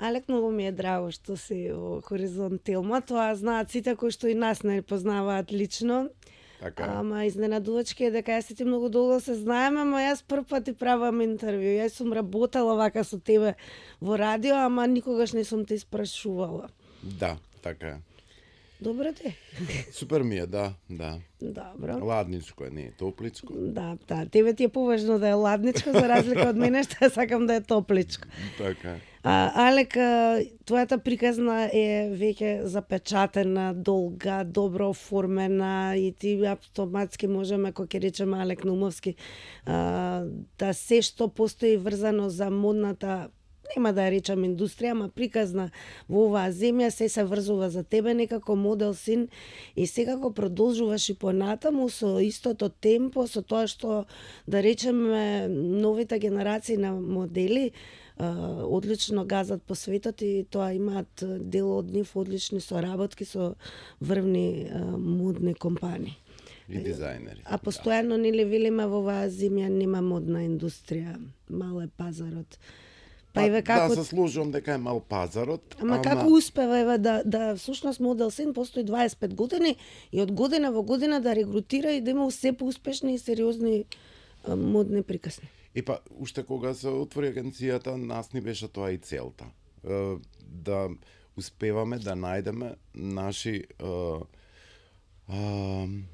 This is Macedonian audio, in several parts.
Алек, многу ми е драго што си во Хоризонт Телма. Тоа знаат сите кои што и нас не познаваат лично. Така. Ама изненадувачки е дека јас и ти многу долго се знаеме, ама јас прв пат ти правам интервју. Јас сум работела вака со тебе во радио, ама никогаш не сум те испрашувала. Да, така е. Добро ти? Супер ми е, да. Добро. Ладничко е, не е топличко. Да, тебе ти е поважно да е ладничко, за разлика од мене што сакам да е топличко. Така е. Алек, твојата приказна е веќе запечатена, долга, добро оформена и ти автоматски можеме, кога ќе речеме Алек Наумовски, да се што постои врзано за модната, нема да ја речам индустрија, ама приказна во оваа земја, се врзува за тебе некако модел син и секако продолжуваш и понатаму со истото темпо, со тоа што, да речеме, новите генерации на модели одлично газат по светот и тоа имаат дел од нив одлични соработки со врвни модни компании. И дизајнери. А постојано нели велиме во оваа земја нема модна индустрија, мал е пазарот. Да, се сложувам дека е мал пазарот. Ама како успева еве да всушност модел син постои 25 години и од година во година да регрутира и да има се поуспешни и сериозни модни приказни. И па, уште кога се отвори агенцијата, нас ни беше тоа и целта. Да успеваме да најдеме наши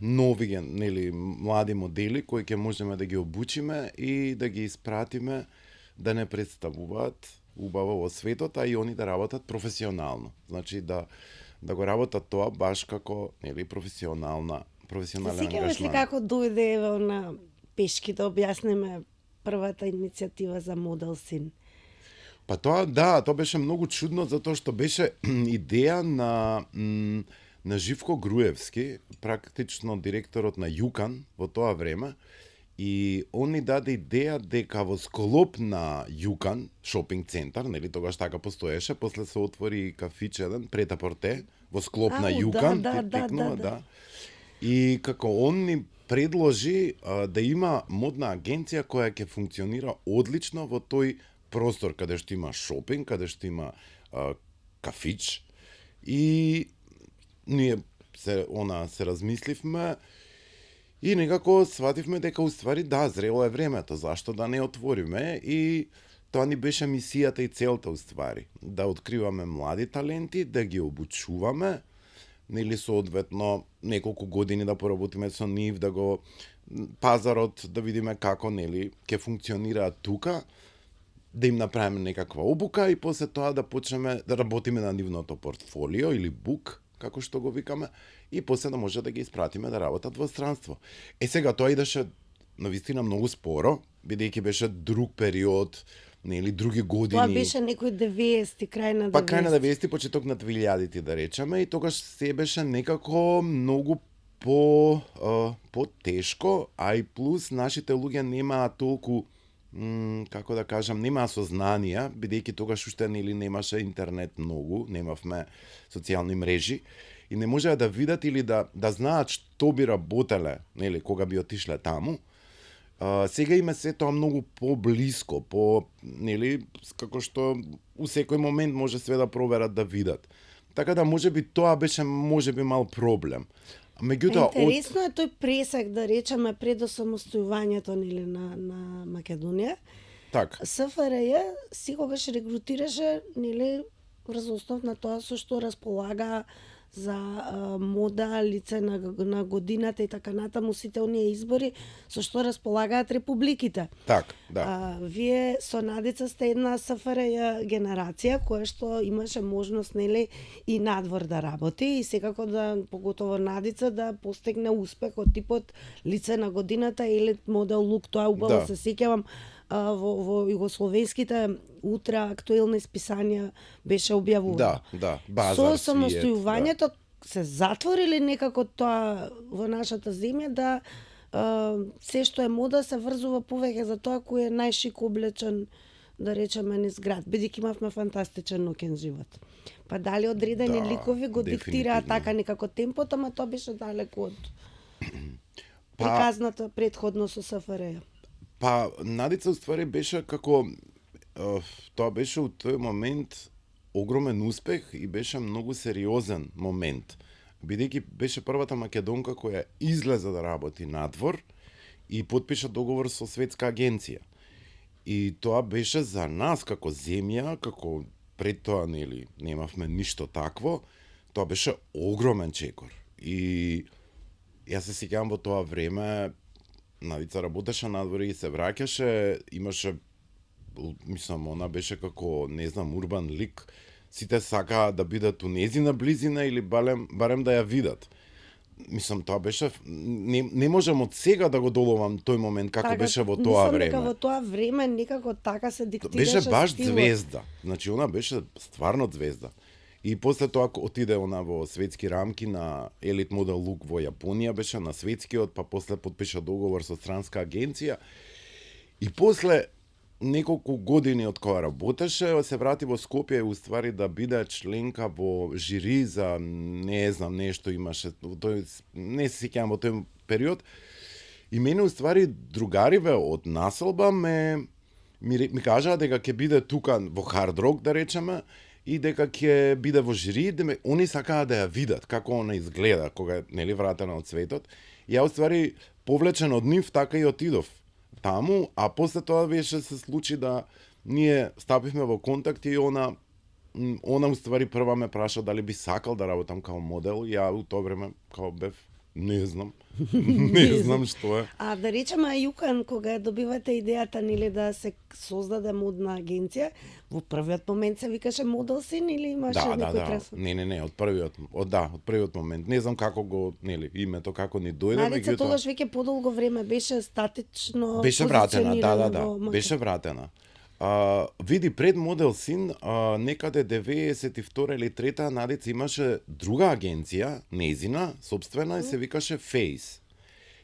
нови, нели, млади модели кои ќе можеме да ги обучиме и да ги испратиме да не представуваат убаво во светот, а и они да работат професионално. Значи да го работат тоа баш како, нели, професионален ангажман. Сеќаваш ли како дојде еве на пешки да објасниме првата иницијатива за модел син? Па тоа, да, тоа беше многу чудно затоа што беше идеја на Живко Груевски, практично директорот на Јукан во тоа време. И он ни даде идеја дека во склоп на Јукан, шопинг центар, нели тогаш така постоеше, после се отвори кафич еден, Прет-а-Порте, во склоп на Јукан, да. И како он ни предложи да има модна агенција која ќе функционира одлично во тој простор каде што има шопинг, каде што има кафич. И ние се размисливме и некако свативме дека уствари да, зрело е времето, зашто да не отвориме, и тоа ни беше мисијата и целта уствари, да откриваме млади таленти, да ги обучуваме, нели соодветно неколку години да поработиме со нив, да го пазарот да видиме како, нели, ќе функционираат тука, да им направиме некаква обука и после тоа да почнеме да работиме на нивното портфолио или бук, како што го викаме, и после да може да ги испратиме да работат во странство. Сега тоа идеше навистина многу споро, бидејќи беше друг период, нели, други години. Тоа беше некој 90-ти, крај на 90-ти. Па крај на 90-ти, почеток на 2000-ти, да речеме, и тогаш се беше некако многу по-тешко, а и плюс нашите луѓе немаа толку, како да кажам, немаа сознанија, бидејќи тогаш уште нели немаше интернет многу, немавме социјални мрежи и не можеа да видат или да знаат што би работеле, нели, кога би отишле таму. Сега има се тоа многу поблиско, нели, како што у секој момент може све да проверат да видат. Така да можеби тоа беше можеби мал проблем. Меѓутоа, интересно е тој пресек, да речеме, пред осамостојувањето, нели, на Македонија. Така. СФРЈ секогаш регрутираше, нели, врз основ на тоа со што располага за мода, лице на годината и така натаму, сите оние избори со што располагаат републиките. Так, да. Вие со Надица сте една СФРЈ генерација која што имаше можност, нели, и надвор да работи и секако да, поготово Надица, да постигне успех од типот лице на годината или модел лук. Тоа убаво се сеќавам во југословенските утра актуелни списанија беше објавувано. Да, базар, со самостојувањето се затворили некако тоа во нашата земја, да се што е мода се врзува повеќе за тоа кој е најшик облечен, да речеме, низ град, бидејќи имавме фантастичен ноќен живот. Па дали одредени ликови го диктираат така некако темпото, ама тоа беше далеку од приказната предходно со СФРЈ. Па, Надица уствари беше како, тоа беше у тој момент огромен успех и беше многу сериозен момент, бидејќи беше првата македонка која излезе да работи надвор и потпиша договор со светска агенција. И тоа беше за нас како земја, како пред тоа нели немавме ништо такво, тоа беше огромен чекор. И јас се сеќавам во тоа време, Надица работеше надвор и се враќаше, имаше, мислам, она беше како, не знам, урбан лик, сите сакаа да бидат у незина близина или барем да ја видат. Мислам, тоа беше, не можам од сега да го доловам тој момент како беше во тоа време. Мислам дека во тоа време некако така се диктираше беше баш стилот. звезда. Значи, она беше стварно звезда. И после тоа отиде она во светски рамки на Elite Model Look во Јапонија, беше на светскиот, па после потпиша договор со странска агенција. И после неколку години од кога работеше, се врати во Скопје и уствари да биде членка во жири за, не знам, нешто имаше, не се сеќавам во тој период. И мене уствари другариве од населба ми кажаа дека ќе биде тука во Hard Rock, да речеме, и дека ќе биде во жири, они сакаа да ја видат како она изгледа кога нели вратена од светот. И ја уствари повлечен од нив така и отидов таму, а после тоа беше се случи да ние стапивме во контакт и она уствари прва ме праша дали би сакал да работам као модел. Ја у тоа време као бев не знам. Не знам што е. А да речеме Јукан, кога ја добивате идејата нели да се создаде модна агенција, во првиот момент се викаше Model Scene или имаше некој тресот? Не, од првиот момент. Не знам како го, нели, името како ни дојде, Надица тогаш веќе подолго време беше статично беше вратена, во беше вратена. Види, пред Model Scene, некаде 92 или 3 Надица имаше друга агенција, незина, собствена, и се викаше Face.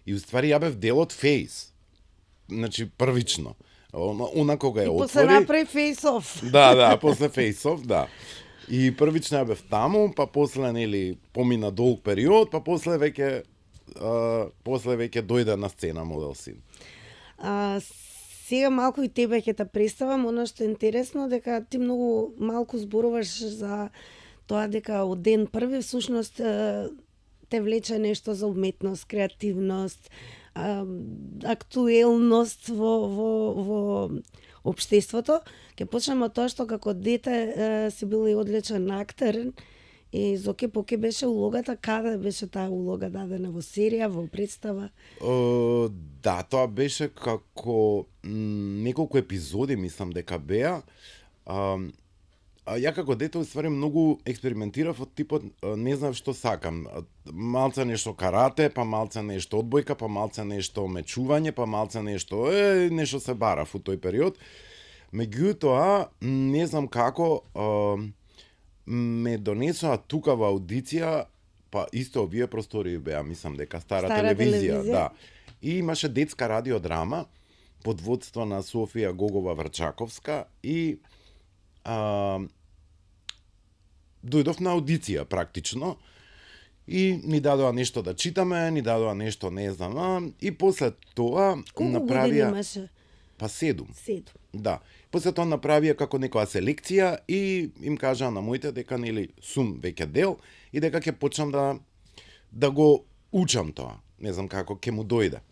И уствари ја бев дел од Face. Значи, првично. Она кога ја отвори... И после направи Face Off. Да, после Face Off, да. И првично ја бев таму, па после, нели, помина долг период, па после веќе дојде на сцена Model Scene. Сега малку и тебе ќе те представам, она што е интересно дека ти многу малку зборуваш за тоа дека од ден први всушност те влече нешто за уметност, креативност, актуелност во општеството. Ќе почнеме од тоа што како дете си бил и одличен актер и Зоке Поке беше улогата, каде беше таа улога дадена, во серија, во представа? Да, тоа беше како неколку епизоди, мислам дека беа. Ја како дете уствари многу експериментирав од типот не знам што сакам. Малце нешто карате, па малце нешто одбојка, па малце нешто мечување, па малце нешто нешто се барав у тој период. Меѓутоа, не знам како ме донесоа тука во аудиција, па исто овие простори беа, мислам дека стара телевизија, да. И имаше детска радиодрама под водство на Софија Гогова Врчаковска и дојдов на аудиција практично и ни дадоа нешто да читаме, ни дадоа нешто не знам, и после тоа направија... Колку години имаше? Па 7. 7. Да. После тоа направија како некоја селекција и им кажаа на моите дека нели сум веќе дел и дека ќе почнам да го учам тоа. Не знам како ќе му дојде.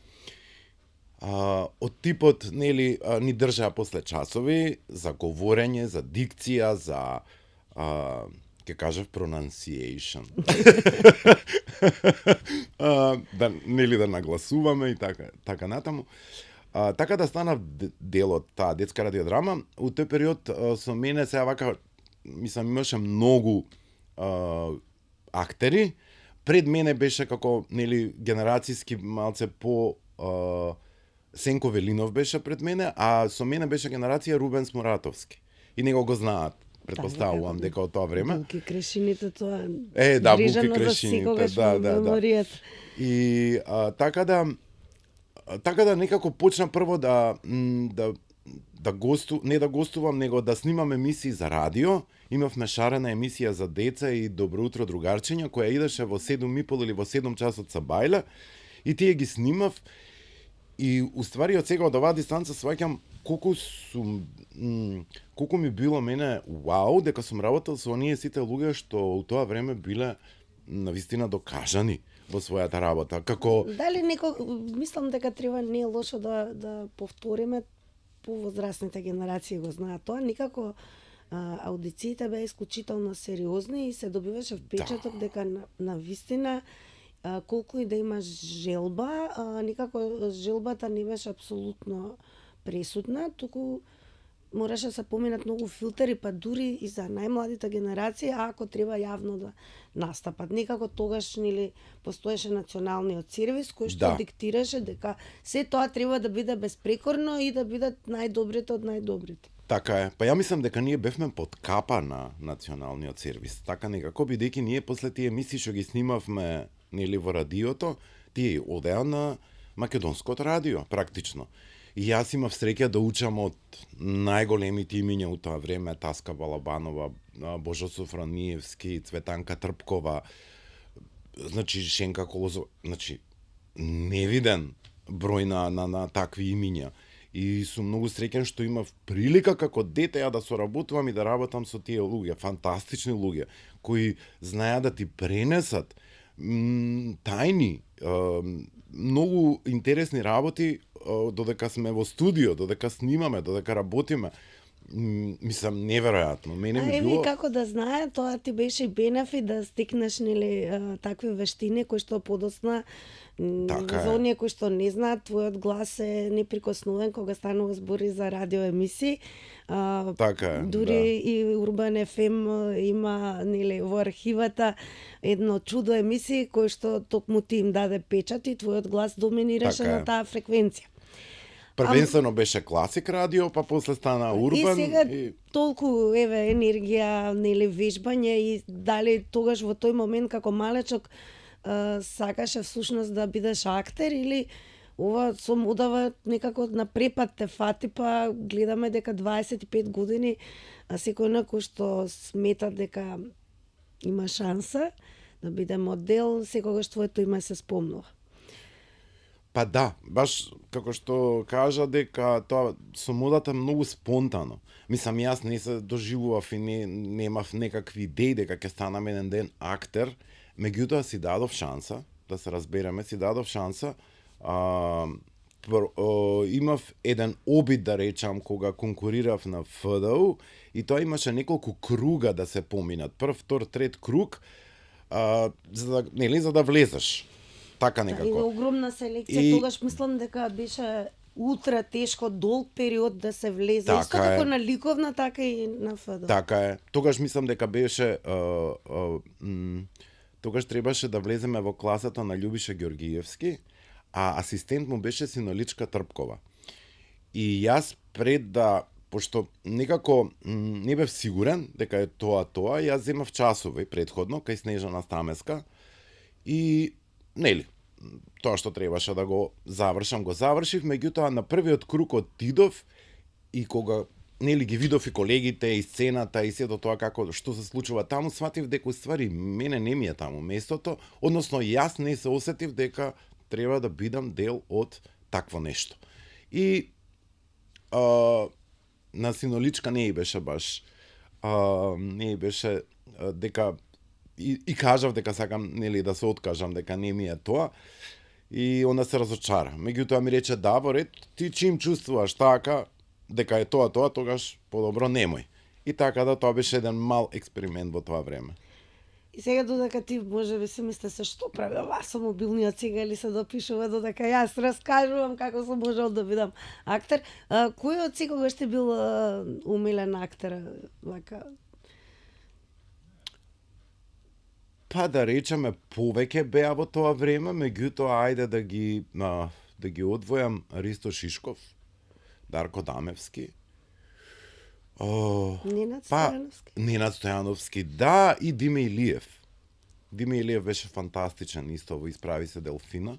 Од типот нели ни држаа после часови за говорење, за дикција, за ќе кажав pronunciation. Да нагласуваме и така натаму. Така да станав дел од таа детска радиодрама. У тој период со мене сега вака, мислам, имаше многу актери. Пред мене беше како, нели, генерацијски малце по Сенко Велинов беше пред мене, а со мене беше генерација Рубенс Муратовски. И него го знаат, претпоставувам дека од тоа време. Буки Крешините тоа. Да, Буки Крешините, да. И така да некако почна прво не да гостувам, него да снимам емисии за радио. Имавме шарена емисија за деца и Добро утро другарчиња, која идеше во 7:30 или во 7 часот са бајле, и тие ги снимав. И уствари од сега од оваа дистанца сваќам колку ми било мене вау дека сум работел со оние сите луѓе што у тоа време биле навистина докажани во својата работа. Како Дали мислам дека треба не е лошо да повториме, повозрастните генерации го знаат тоа, никако аудициите беа исклучително сериозни и се добиваше впечаток дека на вистина колку и да има желба, никако желбата не беше апсолутно пресудна, туку мораше да се поминат многу филтери, па дури и за најмладите генерации, ако треба јавно да настапат. Некако тогаш постоеше националниот сервис кој што диктираше дека се тоа треба да биде безпрекорно и да бидат најдобрите од најдобрите. Така е. Па ја мислам дека ние бевме под капа на националниот сервис. Така некако, бидејќи ние после тие емисии што ги снимавме во радиото, тие одеа на македонското радио, практично. И јас имав среќа да учам од најголемите имиња у тоа време, Таска Балабанова, Божо Софрониевски, Цветанка Трпкова, значи Шенка Колозова, значи невиден број на такви имиња. И сум многу среќен што имав прилика како дете ја да соработувам и да работам со тие луѓе, фантастични луѓе, кои знаеа да ти пренесат тајни, многу интересни работи додека сме во студио, додека снимаме, додека работиме. Мислам, неверојатно. Мене ми било... како да знае, тоа ти беше бенефит да стекнеш такви вештини кои што подоцна за оние кои што не знаат, твојот глас е неприкосновен кога станува збори за радиоемисии. Така е, дури и Урбан FM има во архивата едно чудо емисии кој што токму ти им даде печат и твојот глас доминираше на таа фреквенција. Првенствено беше класик радио, па после стана Урбан. И сега толку енергија, вежбање и дали тогаш во тој момент како малечок сакаше всушност да бидеш актер или ова со модава некако на препад те фати, па гледаме дека 25 години, а секој некој што смета дека има шанса да биде модел, секогаш твоето име се спомнува. Па да, баш како што кажа дека тоа со модата многу спонтано. Мислам, јас не се доживував и немав некакви идеи дека ќе станам еден ден актер, меѓутоа си дадов шанса, да се разбереме, имав еден обид, да речам, кога конкурирав на ФДУ и тоа имаше неколку круга да се поминат. Прв, втор, трет круг, за да влезеш. Така некако. И огромна селекција, тогаш мислам дека беше ултра тешко, долг период да се влезе. Така исто како на ликовна, така и на ФДУ. Така е. Тогаш мислам дека беше... Тогаш требаше да влеземе во класата на Љубиша Ѓоргиевски, а асистент му беше Синоличка Трпкова. И јас пред да, пошто некако не бев сигурен дека е тоа, јас земав часови предходно кај Снежана Стамеска и тоа што требаше да го завршам, го завршив, меѓутоа на првиот круг отидов и кога ги видов и колегите, и сцената, и сето тоа што се случува таму, сватив дека уствари мене не ми е таму местото, односно јас не се осетив дека треба да бидам дел од такво нешто. И на Синоличка не беше баш, не беше дека и кажав дека сакам да се откажам, дека не ми е тоа. И онда се разочара. Меѓутоа ми рече да, во ред, ти чим чувствуваш така дека е тоа, тогаш подобро немој. И така да тоа беше еден мал експеримент во тоа време. И сега додека ти можеби си мисле се што прави ова со мобилниот сега или се допишува додека јас раскажувам како сум можел да бидам актер. Кој од секогаш ти бил умилен актер? Па да речеме повеќе беа во тоа време, меѓутоа ајде да ги одвојам Ристо Шишков, Дарко Дамевски. Ненад Стојановски. Ненад Стојановски, да, и Диме Илиев. Диме Илиев беше фантастичен исто во Исправи се Делфина.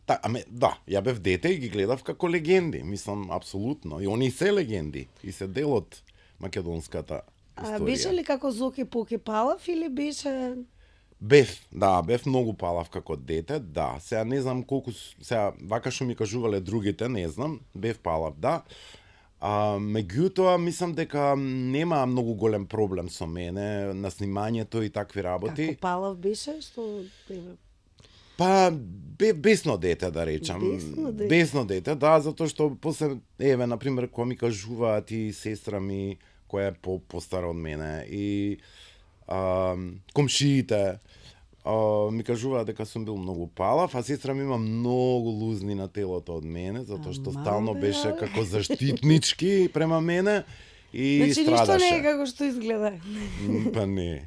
Да, ја бев дете и ги гледав како легенди, мислам, апсолутно. И они се легенди и се дел од македонската историја. Беше ли како Зоки Поки Палав или беше бев многу палав како дете, да. Сега не знам колку, сега вака што ми кажувале другите, не знам, бев палав, да. Меѓутоа, мислам дека нема многу голем проблем со мене на снимањето и такви работи. Како палав беше, што Па, бесно дете, да речам. Бесно дете, да, затоа што после, еве, например, кога ми кажуваат и сестра ми, која е постара од мене, и комшиите, ми кажуваат дека сум бил многу палав, а сестра ми има многу лузни на телото од мене, затоа што стално беше како заштитнички према мене и значи, страдаше. Значи ништо не е како што изгледа. Па не.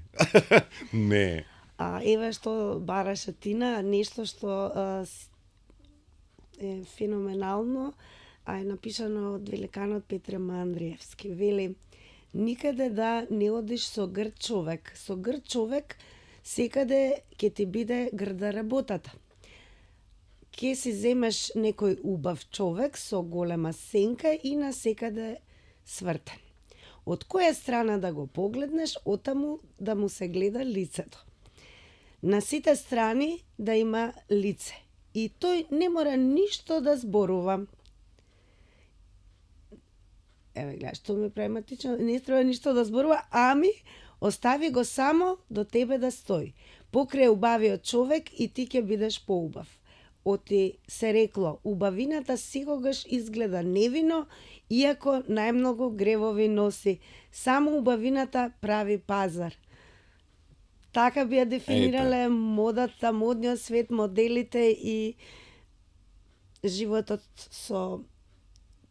Не. Еве што бараше Тина, нешто што е феноменално, а е напишано од великанот Петре Андриевски. Вели, никаде да не одиш со грд човек. Со грд човек секаде ќе ти биде грда работата. Ке си земеш некој убав човек со голема сенка и на секаде свртен. Од која страна да го погледнеш, отаму да му се гледа лицето. На сите страни да има лице. И тој не мора ништо да зборува. Еве, гледа, што ме прематично, не треба ништо да зборува, ами остави го само до тебе да стои. Покрај убавиот човек и ти ќе бидеш поубав. Оти се рекло, убавината секогаш изгледа невино, иако најмногу гревови носи. Само убавината прави пазар. Така би ја дефинирале модата, модниот свет, моделите и животот со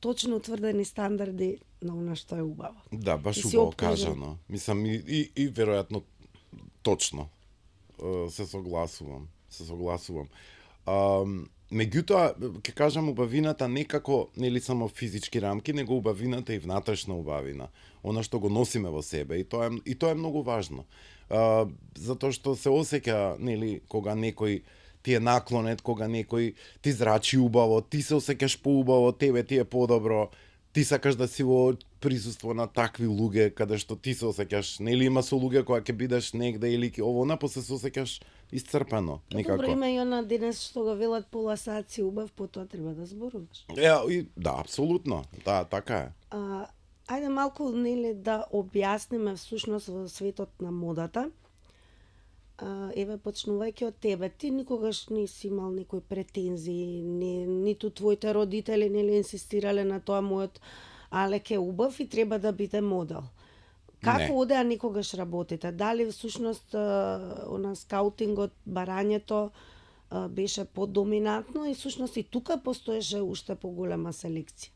точно утврдени стандарди на она што е убаво. Да, баш убаво кажано. Мислам и веројатно точно. Се согласувам. Меѓутоа, ќе кажам, убавината некако нели само физички рамки, него убавината и внатрешна убавина. Она што го носиме во себе и тоа е многу важно. Затоа што се осеќа, нели, кога некој ти е наклонет, кога некој ти зрачи убаво, ти се осеќаш поубаво, тебе ти е подобро, ти сакаш да си во присуство на такви луѓе каде што ти се осеќаш, нели има со луѓе кога ќе бидеш негде или ово напосле се осеќаш исцрпено, некако. Добро, има и она денес што го велат пола сат си убав, потоа треба да зборуваш. Да, апсолутно. Да, така е. Ајде малку, нели, да објасниме всушност во светот на модата. Еве, почнувајќи од тебе, ти никогаш не си имал некои претензии, ниту твоите родители нели инсистирале на тоа мојот Алек е убав и треба да биде модел. Како одеа никогаш работите? Дали всушност она скаутингот, барањето беше подоминантно и всушност и тука постоеше уште поголема селекција?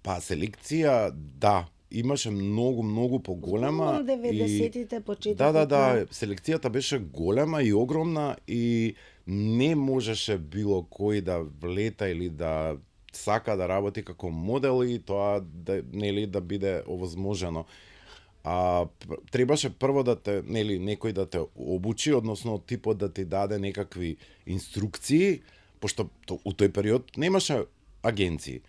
Па селекција, да, имаше многу поголема. 90-тите, почетокот. Да, селекцијата беше голема и огромна и не можеше било кој да влета или да сака да работи како модел и тоа да биде овозможено. Требаше прво да те, некој да те обучи, односно типот да ти даде некакви инструкции, пошто у тој период немаше агенции.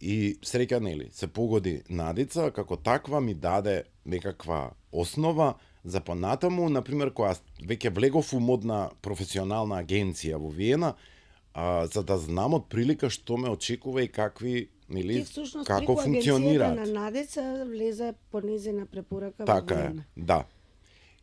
И среќа, се погоди Надица, како таква ми даде некаква основа за понатаму, например, кога веќе влегов у модна професионална агенција во Виена, за да знам од прилика што ме очекува и какви, како функционираат. Ти всушност на Надица влезе по незина препорака во Виена. Да.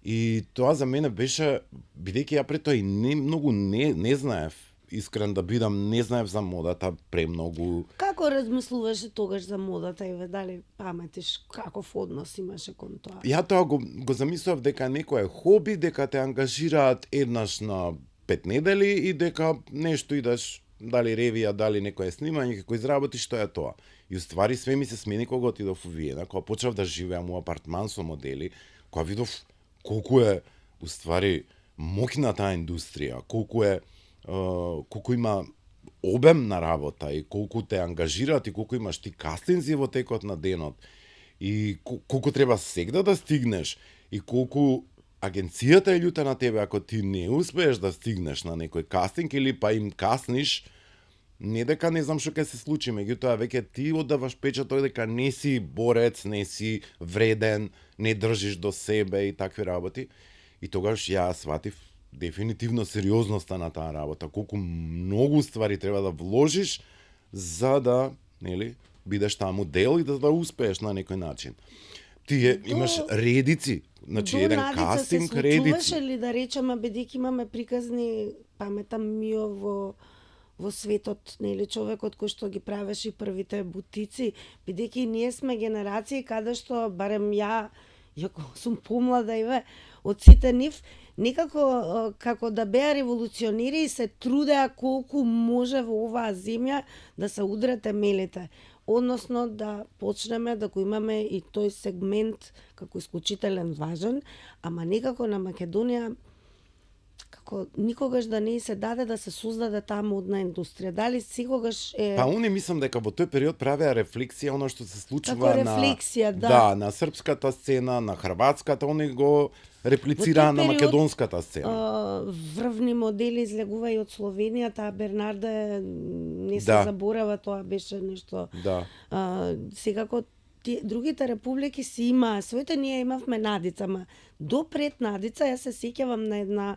И тоа за мене беше, бидејќи ја пред тоа и многу не знаев, искрен да бидам, не знаев за модата премногу. Како размислуваше тогаш за модата и дали паметиш каков однос имаше кон тоа? Ја тоа го замислував дека некое хоби, дека те ангажираат еднаш на 5 недели и дека нешто идеш, дали ревија, дали некое снимање, како изработиш, што е тоа. И уствари све ми се смени кога отидов у Виена, кога почнав да живеам у апартман со модели, кога видов колку е уствари моќна таа индустрија, колку има обем на работа и колку те ангажираат и колку имаш ти кастинзи во текот на денот и колку треба сегда да стигнеш и колку агенцијата е љута на тебе ако ти не успееш да стигнеш на некој кастинг или па им касниш, не дека не знам што ќе се случи, меѓутоа веќе ти оддаваш печатот дека не си борец, не си вреден, не држиш до себе и такви работи. И тогаш ја сватив дефинитивно сериозноста на таа работа, колку многу ствари треба да вложиш за да, нели, бидеш таму дел и да успееш на некој начин. Тие имаш редици, значи еден кастинг редици. Случуваше ли да речеме, бидејќи имаме приказни, паметам Мио во светот, нели, човекот кој што ги правеше првите бутици, бидејќи ние сме генерации каде што, барем ја, иако сум помлада и од сите нив, некако како да беа револуционери и се трудеа колку може во оваа земја да се удрат темелите. Односно да почнеме да го имаме и тој сегмент како исклучителен важен, ама некако на Македонија како никогаш да не се даде да се создаде таа модна индустрија. Дали секогаш е... Па уни мислам дека во тој период правеа рефлексија оно што се случува рефлексија, на српската сцена, на хрватската, они го реплицираа на македонската сцена. Врвни модели излегува и од Словенија, таа Бернарда не се заборава, тоа беше нешто. Да. Секако другите републики си имаа своите, ние имавме Надица, ама до пред Надица јас се сеќавам на една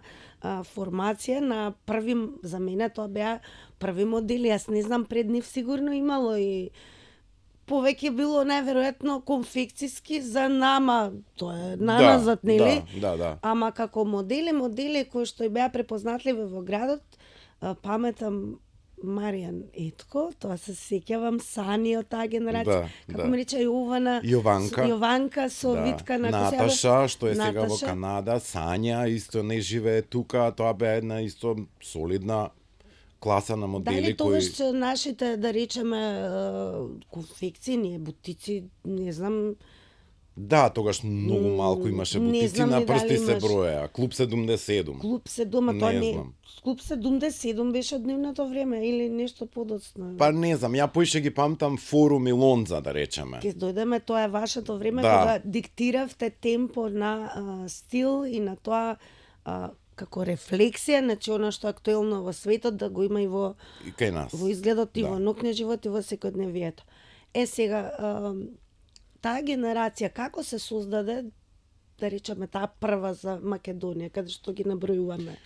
формација на први, за мене тоа беа први модели, јас не знам пред нив сигурно имало и повеќе било најверојатно конфекциски за нама, тоа е наназад, нели? Да. Ама како модели кои што и беа препознатливи во градот, паметам Маријан Етко, тоа се сеќавам, Сани од таа генерација, како ми рече Јованка со Витка на Наташа, што е сега во Канада, Сања исто не живее тука, тоа бе една исто солидна класа на модели. Дали тогаш нашите, да речеме, конфекции, ние бутици, не знам. Да, тогаш многу малку имаше бутици, на прсти се броеа. Клуб 77. Клуб 7, тоа не. Клуб 77 беше од нивното време или нешто подоцна. Па не знам, ја поише ги памтам Форум и Лонза, да речеме. Ке дојдеме, тоа е вашето време кога диктиравте темпо на стил и на тоа како рефлексија, значи она што е актуелно во светот да го има и во кај нас. Во изгледот и во ноќниот живот и во секојдневието. Сега таа генерација како се создаде, да речеме таа прва за Македонија, каде што ги набројуваме.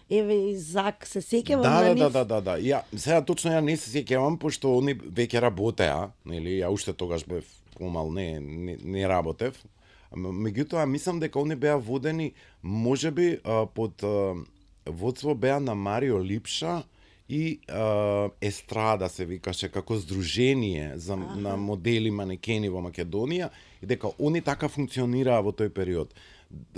Еве и Зак, се сеќавам на нив. Да. Ја сега точно ја не се сеќавам пошто они веќе работеа, нели? Ја уште тогаш бев помал, не работев. Меѓутоа мислам дека они беа водени можеби под водство беа на Марио Липша и Естрада се викаше како здружение на модели манекени во Македонија и дека они така функционираа во тој период.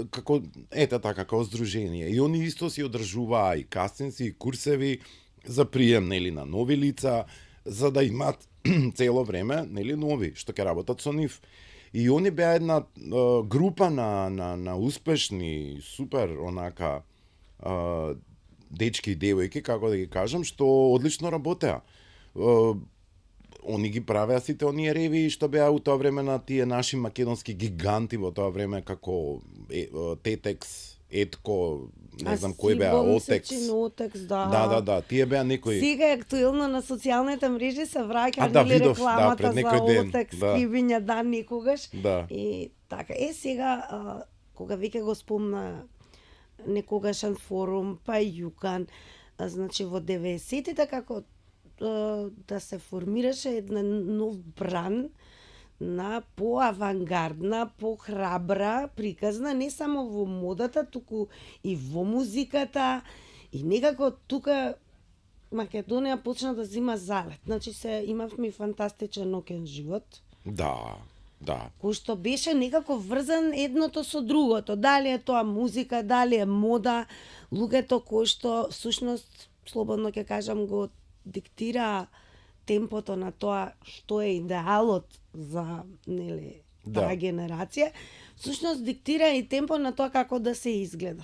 Како така како здружение. И они исто си одржуваа и кастинси и курсеви за прием, нели, на нови лица, за да имат цело време, нели, нови што ќе работат со нив. И они беа една група на успешни, супер онака дечки и девојки, како да ги кажам, што одлично работеа. Они ги правеа сите оние ревии што беа у тоа време на тие наши македонски гиганти во тоа време како Тетекс, Етко, не знам кој беа, Отекс. Да, тие беа некои. Сега е актуелно на социјалните мрежи се враќа нели рекламата за Отекс, Кивиња дан некогаш. И така, сега кога веќе го спомна некогашен Форум, па Јукан, значи во 90-тите како да се формираше еден нов бран на поавангардна, похрабра, приказна, не само во модата, туку и во музиката, и некако тука Македонија почна да зима залет. Значи имавме фантастичен ноќен живот. Да. Кој што беше некако врзан едното со другото. Дали е тоа музика, дали е мода, луѓето кои што всушност, слободно ќе кажам, го диктира темпото на тоа што е идеалот за, нели, таа генерација, всушност диктира и темпо на тоа како да се изгледа.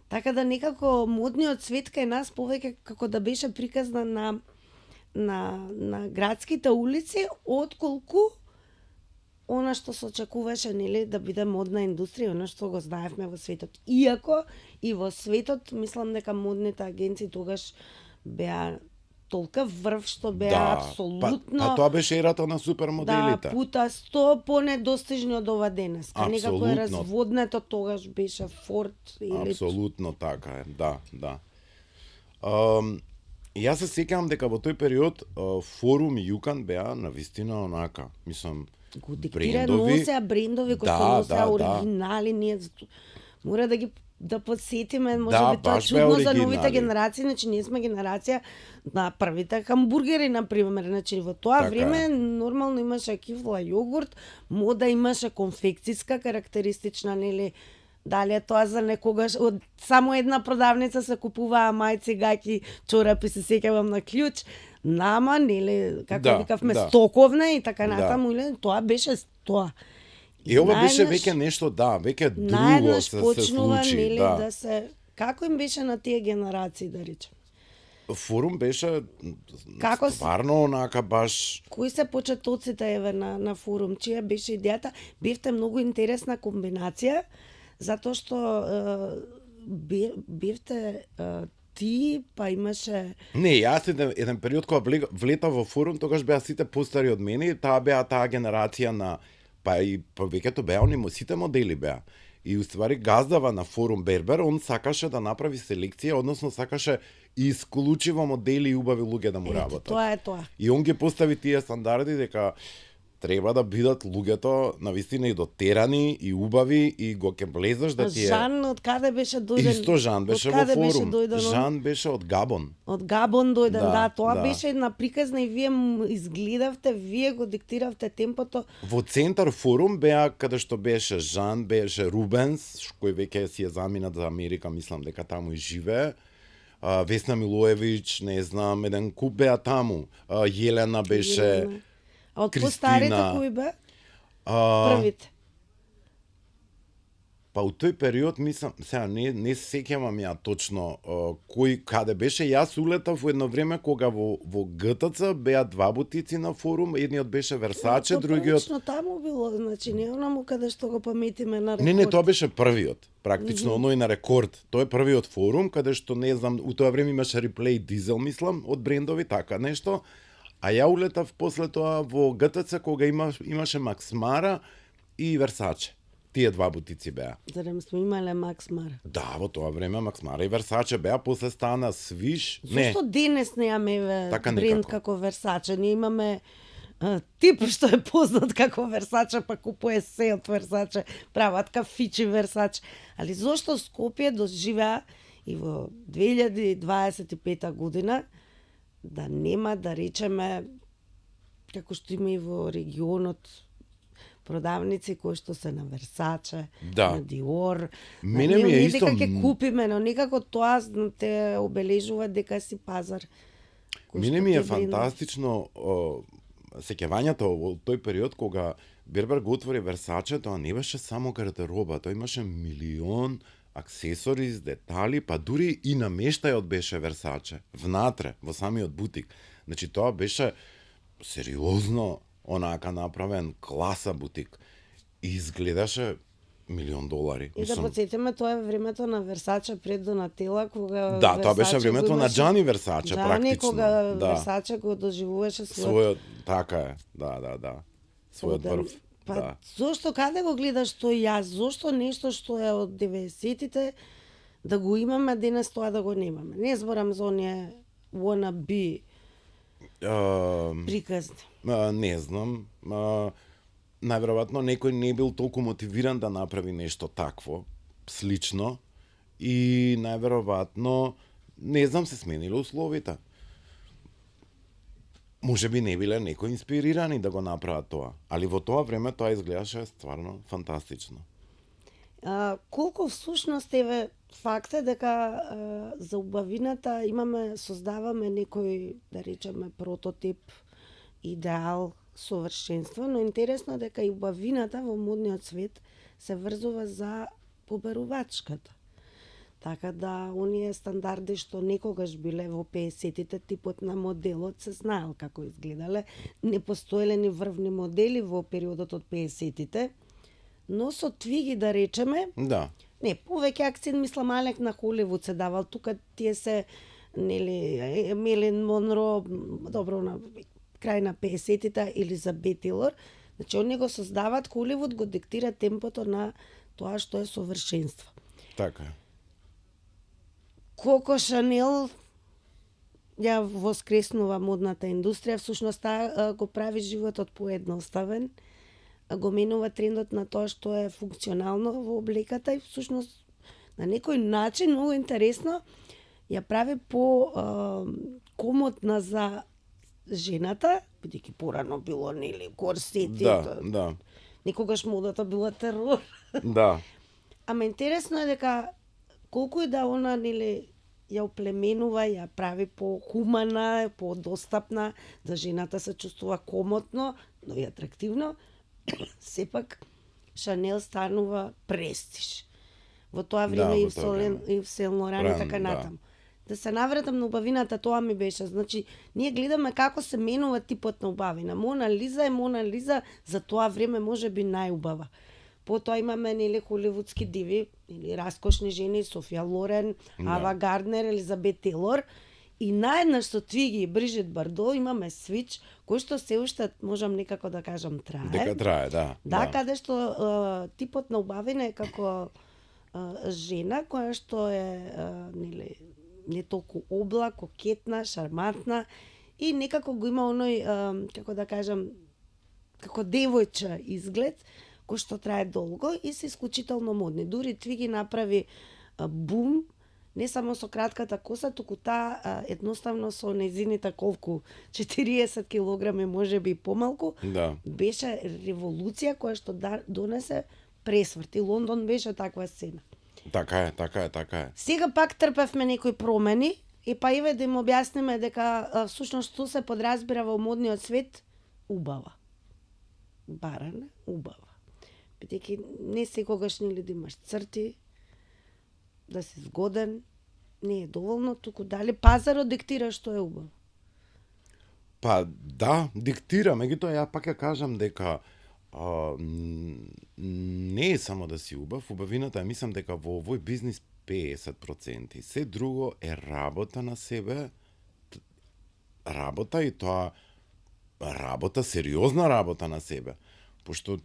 Така да некако модниот свет кај нас повеќе како да беше приказна на градските улици, отколку она што се очекуваше, нели, да биде модна индустрија, она што го знаевме во светот. Иако и во светот, мислам дека модните агенции тогаш беа толка врв што беа апсолутно Па тоа беше ерата на супермоделите. Да, пута 100 понедостижни од ова денеска. Некако е Апсолутно. разводнето тогаш беше Форд или Апсолутно така е, да. Јас се сеќавам дека во тој период Форум и Јукан беа навистина онака, мислам, го диктира, носеа брендови кои што носеа оригинали, ние мора да подсетиме, може би тоа е чудно за новите генерации, значи ние сме генерација на првите хамбургери, например, значи во тоа време нормално имаше кифла јогурт, мода имаше конфекцијска карактеристична, нели, дали е тоа за некогаш, од само една продавница се купуваа мајци, гаќи, чорапи, се сеќавам на клjuč, нама, нели, како викавме, стоковна и така натаму, или тоа беше тоа. И ова беше веќе нешто, веќе друго се случи, нели, да се како им беше на тие генерации, да речем. Форум беше стварно онака баш. Кои се почетоците еве на Форум? Чија беше идејата? Бевте многу интересна комбинација, затоа што бевте ти, па имаше... Не, јас еден период кога влетав во Форум, тогаш беа сите постари од мене, таа генерација на па веќе беа сите модели беа. И уствари газдава на Форум Бербер, он сакаше да направи селекција, односно сакаше исклучиво модели и убави луѓе да му работат. Тоа е тоа. И он ги постави тие стандарди дека треба да бидат луѓето навистина и дотерани и убави и го ќе влезеш да ти е. Жан од каде беше дојден? Исто Жан беше во Форум. Жан беше од Габон. Од Габон дојден, тоа беше една приказна и вие изгледавте, вие го диктиравте темпото. Во центар Форум беа каде што беше Жан, беше Рубенс, кој веќе си е заминат за Америка, мислам дека таму и живее. Весна Милоевиќ, не знам, еден куп беа таму. Јелена беше. А од постарите кои бе? Првите? Па у тој период, мислам, сега не се сеќавам ја точно кој каде беше. Јас улетав во едно време кога во ГТЦ беа два бутици на Форум, едниот беше Версаче, другиот... Точно таму било, значи не онаму каде што го паметиме на Рекорд. Не, тоа беше првиот, практично, оној на Рекорд. Тој е првиот Форум, каде што, не знам, у тоа време имаше Реплей Дизел, мислам, од брендови, така нешто. А ја улетав после тоа во ГТЦ кога имаше Макс Мара и Версаче. Тие два бутици беа. Зарем сме имале Макс Мара? Да, во тоа време Макс Мара и Версаче беа, после стана Свиш. Зошто денес немаме бренд како Версаче? Ние имаме тип што е познат како Версаче, па купува се од Версаче, прават кафичи Версаче. Али зошто Скопје доживеа и во 2025 година да нема, да речеме, како што има и во регионот, продавници кои што се на Версаче, на Диор. Мене ми е исто. Дека ќе купиме, но некако тоа те обележува дека си пазар. Мене ми е фантастично сеќавањето во тој период кога Бербер го отвори Версаче, тоа не беше само гардероба, тоа имаше милион аксесори, детали, па дури и намештајот беше Версаче, внатре, во самиот бутик. Значи тоа беше сериозно онака направен класа бутик. И изгледаше $1,000,000. И да подсетиме, тоа е времето на Версаче пред Донателла, кога да, тоа беше времето на Джани Версаче, практично. Кога Версаче го доживуваше својот, така е, да. Својот врв. Па зошто, каде го гледаш тој јас? Зошто нешто што е од 90-тите да го имаме, денес тоа да го немаме? Не зборам за оние wanna be приказни. Не знам. Најверојатно некој не бил толку мотивиран да направи нешто такво, слично, и најверојатно, не знам, се смениле условите. Може би не биле некои инспирирани да го направат тоа, али во тоа време тоа изгледаше стварно фантастично. Колку всушност еве факт е дека за убавината создаваме некој, да речеме, прототип, идеал, совршенство, но интересно е дека и убавината во модниот свет се врзува за побарувачката. Така да, оние стандарди што некогаш биле во 50-тите, типот на моделот се знаел како изгледале. Не постоеле ни врвни модели во периодот од 50-тите, но со твиги, да речеме, да. Не, повеќе акцент, мислам, Алек на Холивуд се давал. Тука тие се нели Мелин Монро, добро на крај на 50-тите, или за Бет Тейлор. Значи они го создаваат, Холивуд го диктира темпото на тоа што е совршенство. Така. Коко Шанел ја воскреснува модната индустрија, всушност таа го прави животот поедноставен, го менува трендот на тоа што е функционално во облеката и всушност на некој начин многу интересно ја прави по комотна за жената, бидејќи порано било нели корсети. Да. Некогаш модата била терор. Да. Ама интересно е дека колку и да она нели ја оплеменува, ја прави по-хумана, по-достапна, да жената се чувствува комотно, но и атрактивно, сепак Шанел станува престиж. Во тоа време и Сен Лоран и така натаму. Да се навратам на убавината, тоа ми беше. Значи, ние гледаме како се менува типот на убавина. Мона Лиза е Мона Лиза за тоа време можеби најубава. Потоа имаме нели холивудски диви, или раскошни жени, Софија Лорен, Ава Гарднер, Елизабет Тейлор. И наеднаш со Твиги и Брижит Бардо имаме свич, кој што се уште, можам некако да кажам, трае. Дека трае, да. Да, каде што типот на убавина е како жена која што е нели не толку обла, кокетна, шармантна и некако го има оној, како да кажам, како девојча изглед, кој што трае долго и се исклучително модни. Дури Твиги направи бум, не само со кратката коса, туку таа едноставно со незините колку 40 килограми, можеби и помалку, беше револуција која што донесе пресврт. И Лондон беше таква сцена. Така е. Сега пак трпевме некои промени и па еве да им објасниме дека всушност што се подразбира во модниот свет убава. Барана, убава. Бидејќи не секогаш нели да имаш црти, да си згоден, не е доволно, туку дали пазарот диктира што е убаво? Па да, диктира, меѓутоа ја пак ја кажам дека не е само да си убав, убавината мислам дека во овој бизнис 50%. Се друго е работа на себе, работа и тоа работа, сериозна работа на себе. Пошто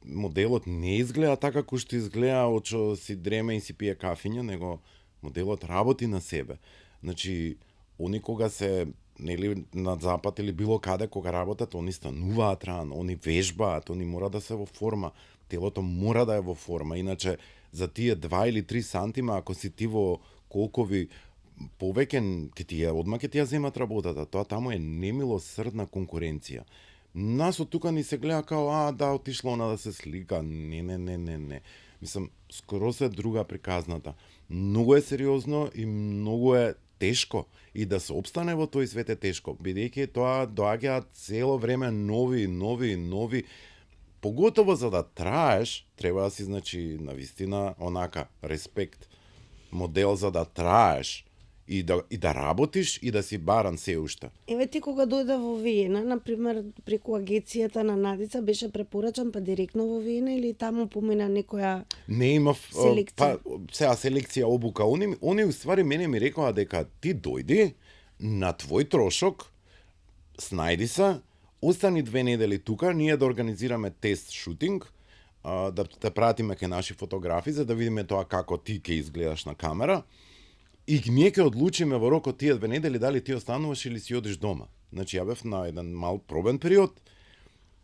моделот не изгледа така како што изгледа од што си дреме и си пие кафиња, него моделот работи на себе. Значи, они кога се нели на запад или било каде кога работат, они стануваат рано, они вежбаат, они мора да се во форма, телото мора да е во форма, иначе за тие 2 или 3 сантима ако си ти во колкови повеќе одма ќе ти ја земат работата, тоа таму е немилосрдна конкуренција. Нас од тука ни се гледа као, да, отишло она да се слика. Не. Мислам, скоро се друга приказната. Многу е сериозно и многу е тешко. И да се обстане во тој свет е тешко. Бидејќи тоа доаѓаат цело време нови. Поготово за да траеш, треба да си, значи, навистина, онака, респект, модел за да траеш. И да работиш и да си баран се уште. Еве ти кога дојде во Виена, например, преку агенцијата на Надица, беше препорачан па директно во Виена или таму помина некоја не имав селекција? Сега селекција, обука. Они уствари мене ми рекоа дека ти дојди на твој трошок, снајди се, остани 2 недели тука, ние да организираме тест шутинг, да те пратиме кај наши фотографи за да видиме тоа како ти ќе изгледаш на камера. И ние ќе одлучиме во рокот тие 2 недели дали ти остануваш или си одиш дома. Значи, ја бев на еден мал пробен период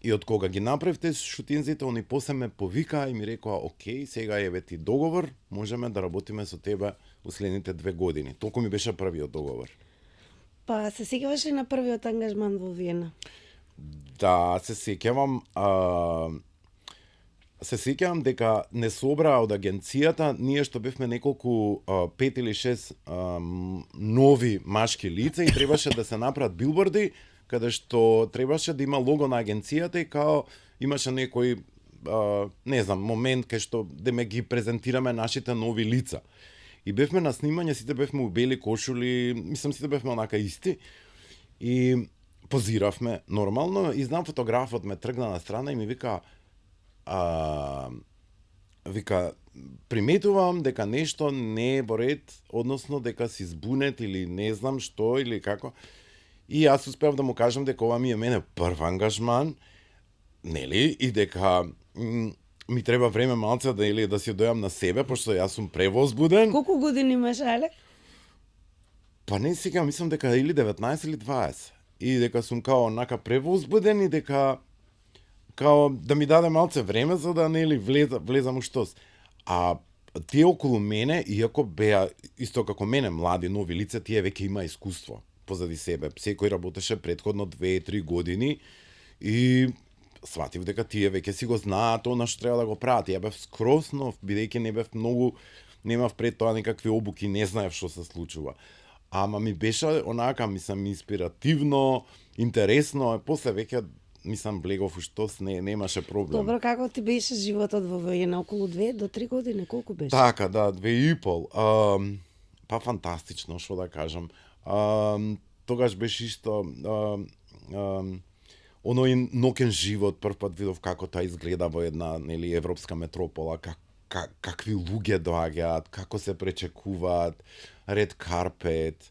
и од кога ги направивте шутинзите, они после ме повикаа и ми рекоа, окей, сега еве ти договор, можеме да работиме со тебе следните 2 години. Толку ми беше првиот договор. Па се сеќаваш ли на првиот ангажман во Виена? Да, се сеќавам. Се сеќавам дека не собраа од агенцијата, ние што бевме неколку 5 или 6 нови машки лица и требаше да се направат билборди, каде што требаше да има лого на агенцијата и као имаше некој не знам, момент кај што да ме ги презентираме нашите нови лица. И бевме на снимање, сите бевме у бели кошули, мислам сите бевме онака исти. И позиравме нормално и знам фотографот ме тргна на страна и ми вика вика, приметувам дека нешто не е во ред, односно дека си збунет или не знам што или како. И јас успеав да му кажам дека ова ми е мене прв ангажман, нели, и дека ми треба време малце да или да си дојам на себе, пошто јас сум превозбуден. Колку години имаш, Алек? Па не сега, мислам дека или 19 или 20. И дека сум као онака превозбуден и дека као да ми даде малце време за да нели влезам у штос. А тие околу мене, иако беа исто како мене млади нови лица, тие веќе има искуство позади себе. Секој работеше претходно 2-3 години и сватив дека тие веќе си го знаат она што треба да го прават. Ја бев скроз нов, бидејќи не бев многу, немав пред тоа никакви обуки, не знаев што се случува. Ама ми беше онака, мислам, инспиративно, интересно, после веќе мислам влегов уштос, немаше проблем. Добро, како ти беше животот во Виена? Околу 2 до 3 години, колку беше? Така, да, 2,5. Па фантастично, што да кажам. Тогаш беше исто оној ноќен живот, првпат видов како тоа изгледа во една нели европска метропола, какви луѓе доаѓаат, како се пречекуваат, ред карпет.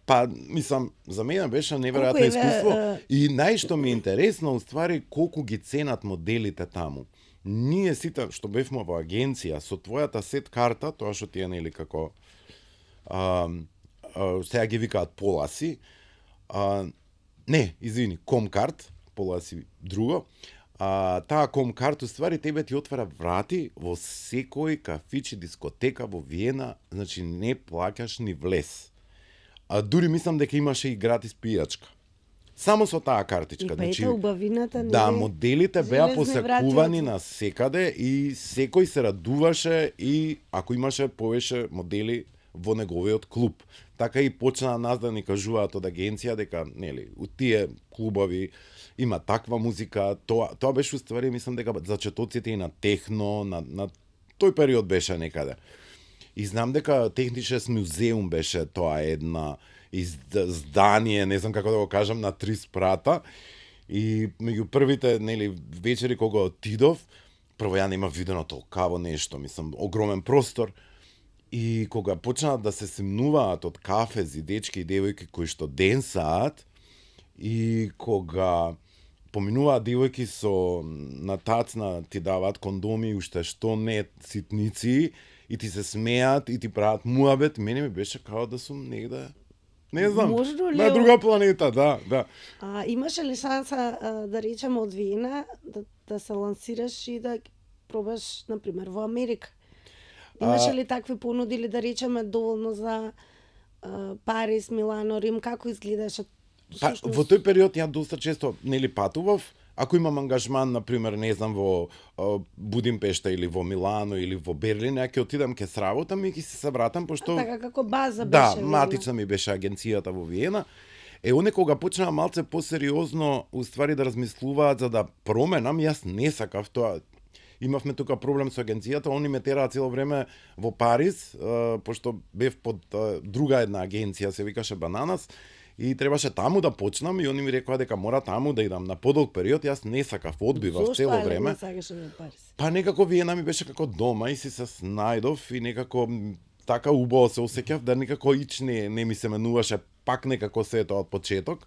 Па, мислам, за мене беше неверојатно искуство и најшто ми е интересно, уствари, колку ги ценат моделите таму. Ние сите што бевме во агенција, со твојата сет карта, тоа што ти е нели како сега ги викаат поласи, не, извини, комкарт, поласи друго, таа комкарт уствари тебе ти отвара врати во секој кафич и дискотека во Виена, значи не плаќаш ни влез. А дури мислам дека имаше и гратис пијачка. Само со таа картичка. И па ете убавината не. Да, моделите беа посекувани на секаде и секој се радуваше и ако имаше повеќе модели во неговиот клуб. Така и почна нас да ни кажуваат од агенција дека нели у тие клубови има таква музика. Тоа беше уствари, мислам дека зачетоците и на техно, на тој период беше некаде. И знам дека Техничес музеум беше тоа една издание, не знам како да го кажам, на 3 спрата. И меѓу првите нели вечери кога отидов, прво ја нема видено толкаво нешто, мислам, огромен простор. И кога почнаа да се симнуваат од кафези дечки и девојки кои што денсаат, и кога поминуваат девојки со на тацна ти даваат кондоми, уште што не ситници, и ти се смеат и ти прават муабет, мене ми беше као да сум негде, не знам, на друга планета, да. Имаше ли шанса да речеме од Виена да се лансираш и да пробаш на пример во Америка? Имаше ли такви понуди или да речеме доволно за Париз, Милано, Рим, како изгледаше? Во тој период ја доста често нели патував. Ако имам ангажман, на пример, не знам, во Будимпешта или во Милано или во Берлин, ја ќе отидам ке сработам и ќе се вратам, пошто така како база беше. Да, матична ми беше агенцијата во Виена. Оне кога почнаа малце посериозно уствари да размислуваат за да променам, јас не сакав тоа. Имавме тука проблем со агенцијата, они ме тераа цело време во Париз, пошто бев под друга една агенција, се викаше Бананас, и требаше таму да почнам и они ми рекоа дека мора таму да идам на подолг период, јас не сакав, одбивав цело време. Зошто не сакаше во Париз? Па некако Виена ми беше како дома и си се снајдов и некако така убаво се осеќав да никако ич не ми се менуваше пак некако се тоа од почеток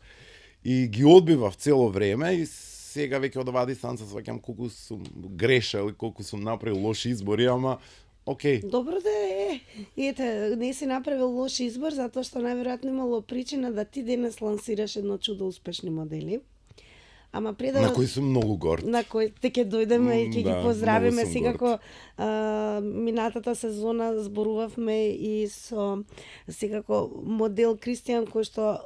и ги одбивав цело време и сега веќе од оваа дистанца сваќам колку сум грешел и колку сум направил лоши избори, ама окей. Добро да е. Ете, не си направил лош избор затоа што најверојатно имало причина да ти денес лансираш едно чудо успешни модели. Ама пред да на кои сум многу горд. На кои ќе дојдеме и ќе ги поздравиме многу сум секако. Минатата сезона зборувавме и со секако модел Кристијан кој што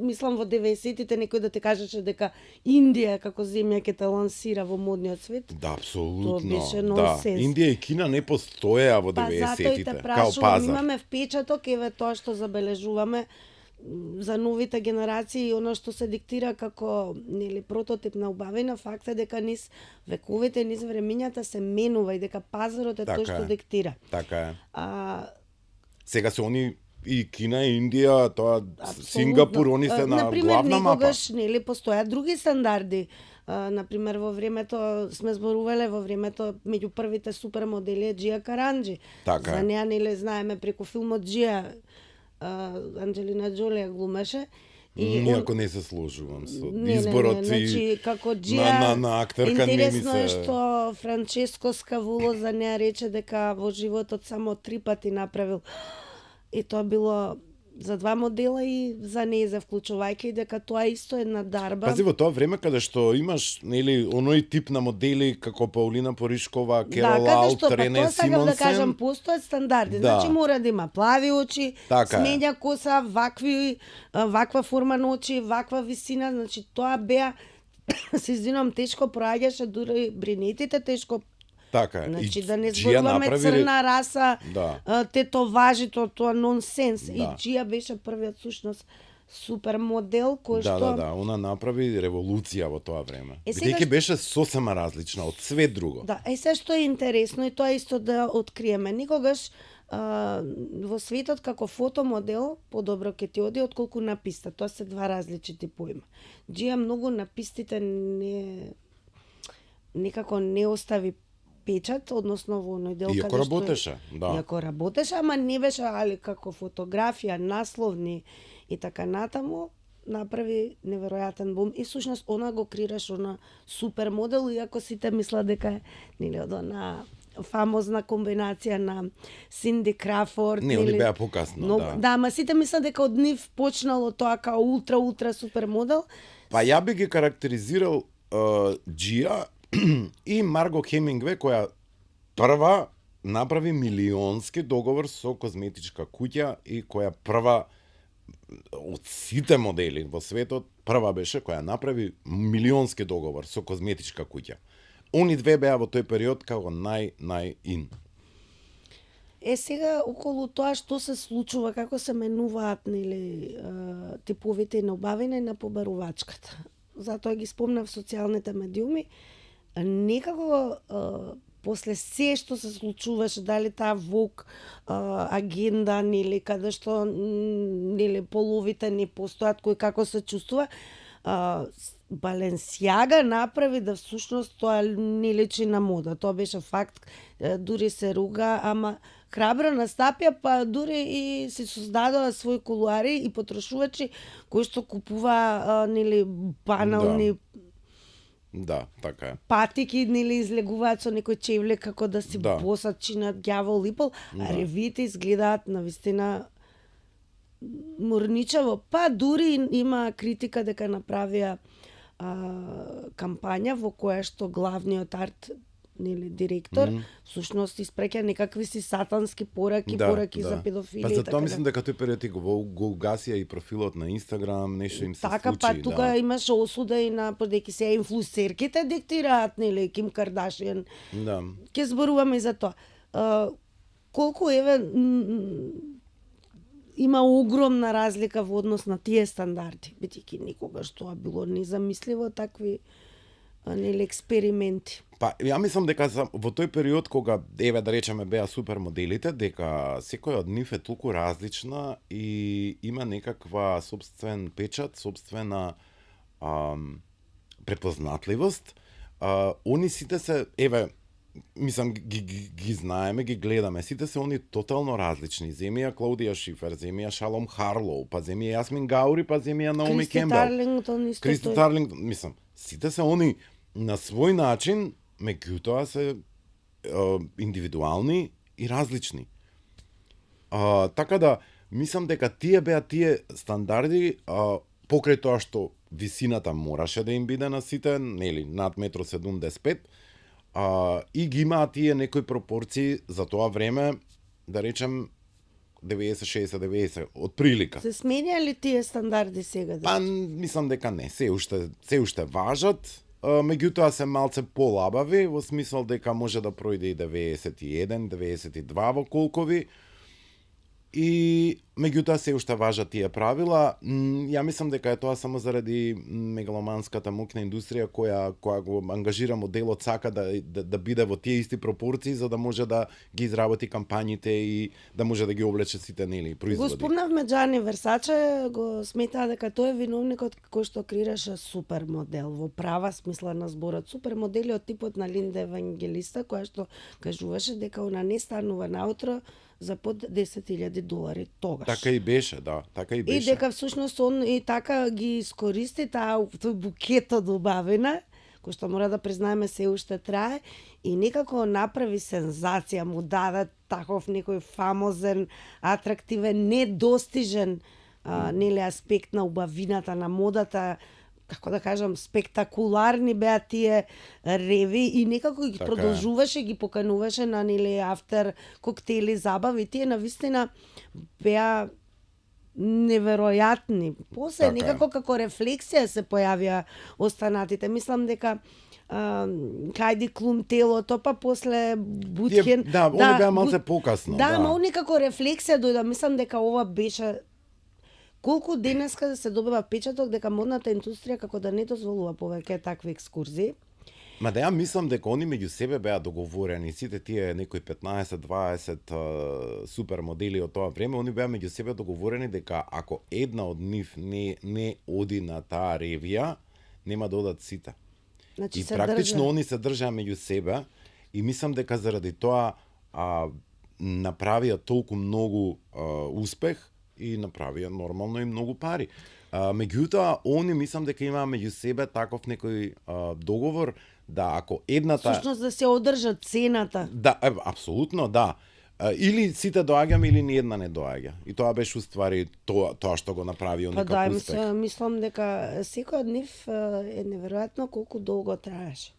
мислам во 90-тите некој да те кажеше дека Индија како земја ќе те лансира во модниот свет. Да, апсолутно. Тоа беше да. нонсенс. Индија и Кина не постоеа во 90-тите као пазар. Имаме впечаток, еве тоа што забележуваме за новите генерации и оно што се диктира како нели прототип на убавина, факт е дека низ вековите, низ времињата се менува и дека пазарот е тој што диктира. Така е. Сега се они и Кина и Индија, тоа Сингапур, они се на главна мапа. Некогаш нели постојат други стандарди. на пример во времето сме зборувале во времето меѓу првите супермодели е Джија Каранџи. Така е. За неа нели знаеме преку филмот Джија, Анџелина Џоли ја глумеше. Иако не се сложувам со Не, изборот значи, како Джија, на актерка не ми интересно е се... што Франческо Скавуло за неа рече дека во животот само 3 пати направил. И тоа било за 2 модела и за неја, вклучувајќи дека тоа е исто една дарба. Пази, во тоа време каде што имаш, нели, оној тип на модели како Паулина Поришкова, Керол Аут, Рене тоа сакам да кажам, Симонсен. постојат стандарди. Да. Значи мора да има плави очи, Така е. сменја коса, ваква форма на очи, ваква висина, значи тоа беа се извинувам, тешко проаѓаше, дури бринетите тешко. Така е. Значи И да не Джија зборуваме црна раса, Да. тетоважи, тоа нонсенс. Да. И Джија беше првиот всушност супер модел кој Да, што да, да, она направи револуција во тоа време. сега Бидејќи што- беше сосема различна од све друго. Да, се што е интересно и тоа исто да откриеме. Никогаш во светот како фотомодел подобро ќе ти оди отколку на писта. Тоа се два различити поима. Джија многу на пистите некако не остави печат, односно во оној дел Иако работеше, да. Иако работеше, ама не беше али како фотографија, насловни и така натаму, направи неверојатен бум и всушност она го креираш она супер модел, иако сите мислат дека е нели од она фамозна комбинација на Синди Крафорд. Не, они беа покасно, да. Да, ама сите мислат дека од нив почнало тоа као ултра супер модел. Па ја би ги карактеризирал Джија и Марго Хемингве, која прва направи милионски договор со козметичка куќа и која прва од сите модели во светот прва беше која направи милионски договор со козметичка куќа. Они две беа во тој период како нај-ин. Сега околу тоа што се случува, како се менуваат нели типовите на убавина и на побарувачката. Затоа ги спомнав социјалните медиуми. Некако после се што се случуваше, дали таа Vogue агенда нели каде што нели половите не постојат, кој како се чувствува, Баленсиага направи да всушност тоа не личи на мода. Тоа беше факт, дури се руга, ама храбро настапја, па дури и се создадоа своји кулуари и потрошувачи кои што купува нели банални Да, така е. патики, нели излегуваат со некој чевле како да си босат, чинат ѓавол и пол, а ревиите изгледаат навистина морничаво. Па дури има критика дека направија кампања во која што главниот арт директор всушност испреќа некакви си сатански пораки за педофили. Па и затоа така мислам дека тој период го гасија и профилот на Инстаграм, нешто им се така, случи. па тука имаше осуда и на подеки се инфлуенсерките диктираат, нели, Ким Кардашијан. Да. Ќе зборуваме и за тоа. Колку има огромна разлика во однос на тие стандарди, бидејќи никогаш тоа било незамисливо такви нели експерименти. Па ја мислам дека во тој период кога еве да речеме беа супермоделите, дека секоја од нив е толку различна и има некаква сопствен печат, сопствена препознатливост. Они сите се еве мислам ги знаеме, ги гледаме, сите се они тотално различни. Земија Клаудија Шифер, земија Шалом Харлоу, па земија Јасмин Гаури, па земија Наоми Кембел. Кристи Тарлингтон, мислам, сите се они на свој начин, меѓутоа се индивидуални и различни. Така да, мислам дека тие беа тие стандарди, покрај тоа што висината мораше да им биде на сите, нели, над 1,75 м, и ги имаат тие некои пропорции за тоа време, да речем 90-60-90, од прилика. Се сменја ли тие стандарди сега? Па, мислам дека не, се уште важат, меѓутоа се малце полабави, во смисол дека може да пројде и 91, 92 во колкови. И Меѓутоа се уште важат тие правила. Ја мислам дека е тоа само заради мегаломанската мокна индустрија која го ангажира моделот, сака да биде во тие исти пропорции за да може да ги изработи кампањите и да може да ги облече сите нели Го производи. спомнавме Джани Версаче, го сметаа дека тој е виновникот кој што креираше супер модел во права смисла на зборот. Супер модели од типот на Линда Евангелиста, која што кажуваше дека она не станува наутро за под $10,000 тогаш. Така и беше, да, така и беше. И дека всушност он и така ги искористи тој букет од убавина, кој што мора да признаеме се уште трае, и некако направи сензација, му даде таков некој фамозен, атрактивен, недостижен нели аспект на убавината, на модата, како да кажам, спектакуларни беа тие реви и некако ги Така продолжуваше, ги покануваше на нели афтер коктели, забави, тие навистина беа неверојатни. После Така е. некако како рефлексија се појавија останатите. Мислам дека Кајди Клум телото, па после Бутхен. Да, они беа малце покасно. Да, ама некако рефлексија дојде. Мислам дека ова беше колку денеска да се добива печаток дека модната индустрија како да не дозволува повеќе такви екскурзии. Ма да ја мислам дека они меѓу себе беа договорени, сите тие некои 15-20 супер модели од тоа време, они беа меѓу себе договорени дека ако една од нив не оди на таа ревија, нема да одат сите. Значи И се практично држа. они се држаа меѓу себе и мислам дека заради тоа направија толку многу успех и направија нормално и многу пари. Меѓутоа, они мислам дека имаа меѓу себе таков некој договор да ако едната... Всушност да се одржат цената. Да, апсолутно, да. Или сите доаѓаме или ни една не доаѓа. И тоа беше уствари тоа што го направи он Па да, некак успех. мислам дека секој од нив е неверојатно колку долго траеше.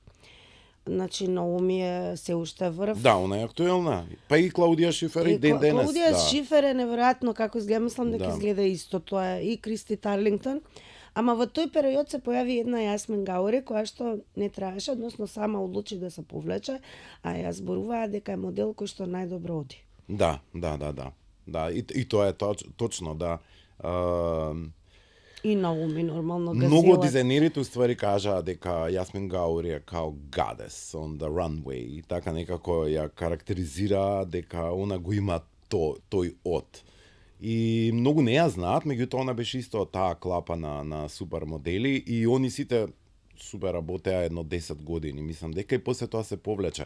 Значи, Наоми е се уште врв. Да, она е актуелна. Па и Клаудија Шифер и ден денес. Клаудија да. Шифер е неверојатно како изгледа, мислам дека Да. изгледа исто тоа и Кристи Тарлингтон. Ама во тој период се појави една Јасмин Гаури која што не траеше, односно сама одлучи да се повлече, а ја зборуваа дека е модел кој што најдобро оди. Да. Да, и тоа е точно, да. И Наоми нормално газела. Многу од дизајнерите уствари кажаа дека Јасмин Гаури е као goddess on the runway и така некако ја карактеризира дека она го има тој од. И многу не ја знаат, меѓутоа она беше исто таа клапа на супер модели и они сите супер работеа едно 10 години, мислам дека и после тоа се повлече.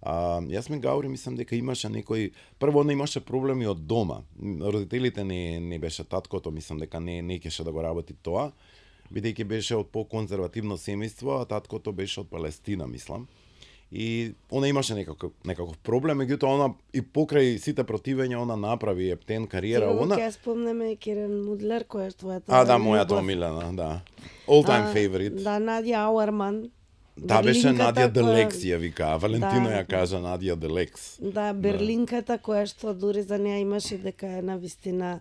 Јасмин Гаури мислам дека имаше некој прво она имаше проблеми од дома. Родителите не беше таткото, мислам дека не кеше да го работи тоа, бидејќи беше од поконзервативно семејство, а таткото беше од Палестина, мислам. И она имаше некаков проблем, меѓутоа она и покрај сите противења она направи ептен кариера, она. Ќе спомнеме Керен Мудлер која е твојата. Да, мојата омилена, да. All time favorite. Да, Надја Ауерман. Да, беше Берлинката Надја која- Делекс ја вика, Валентина Да. ја кажа Надја Делекс. Да, Берлинката која што дури за неа имаше дека е навистина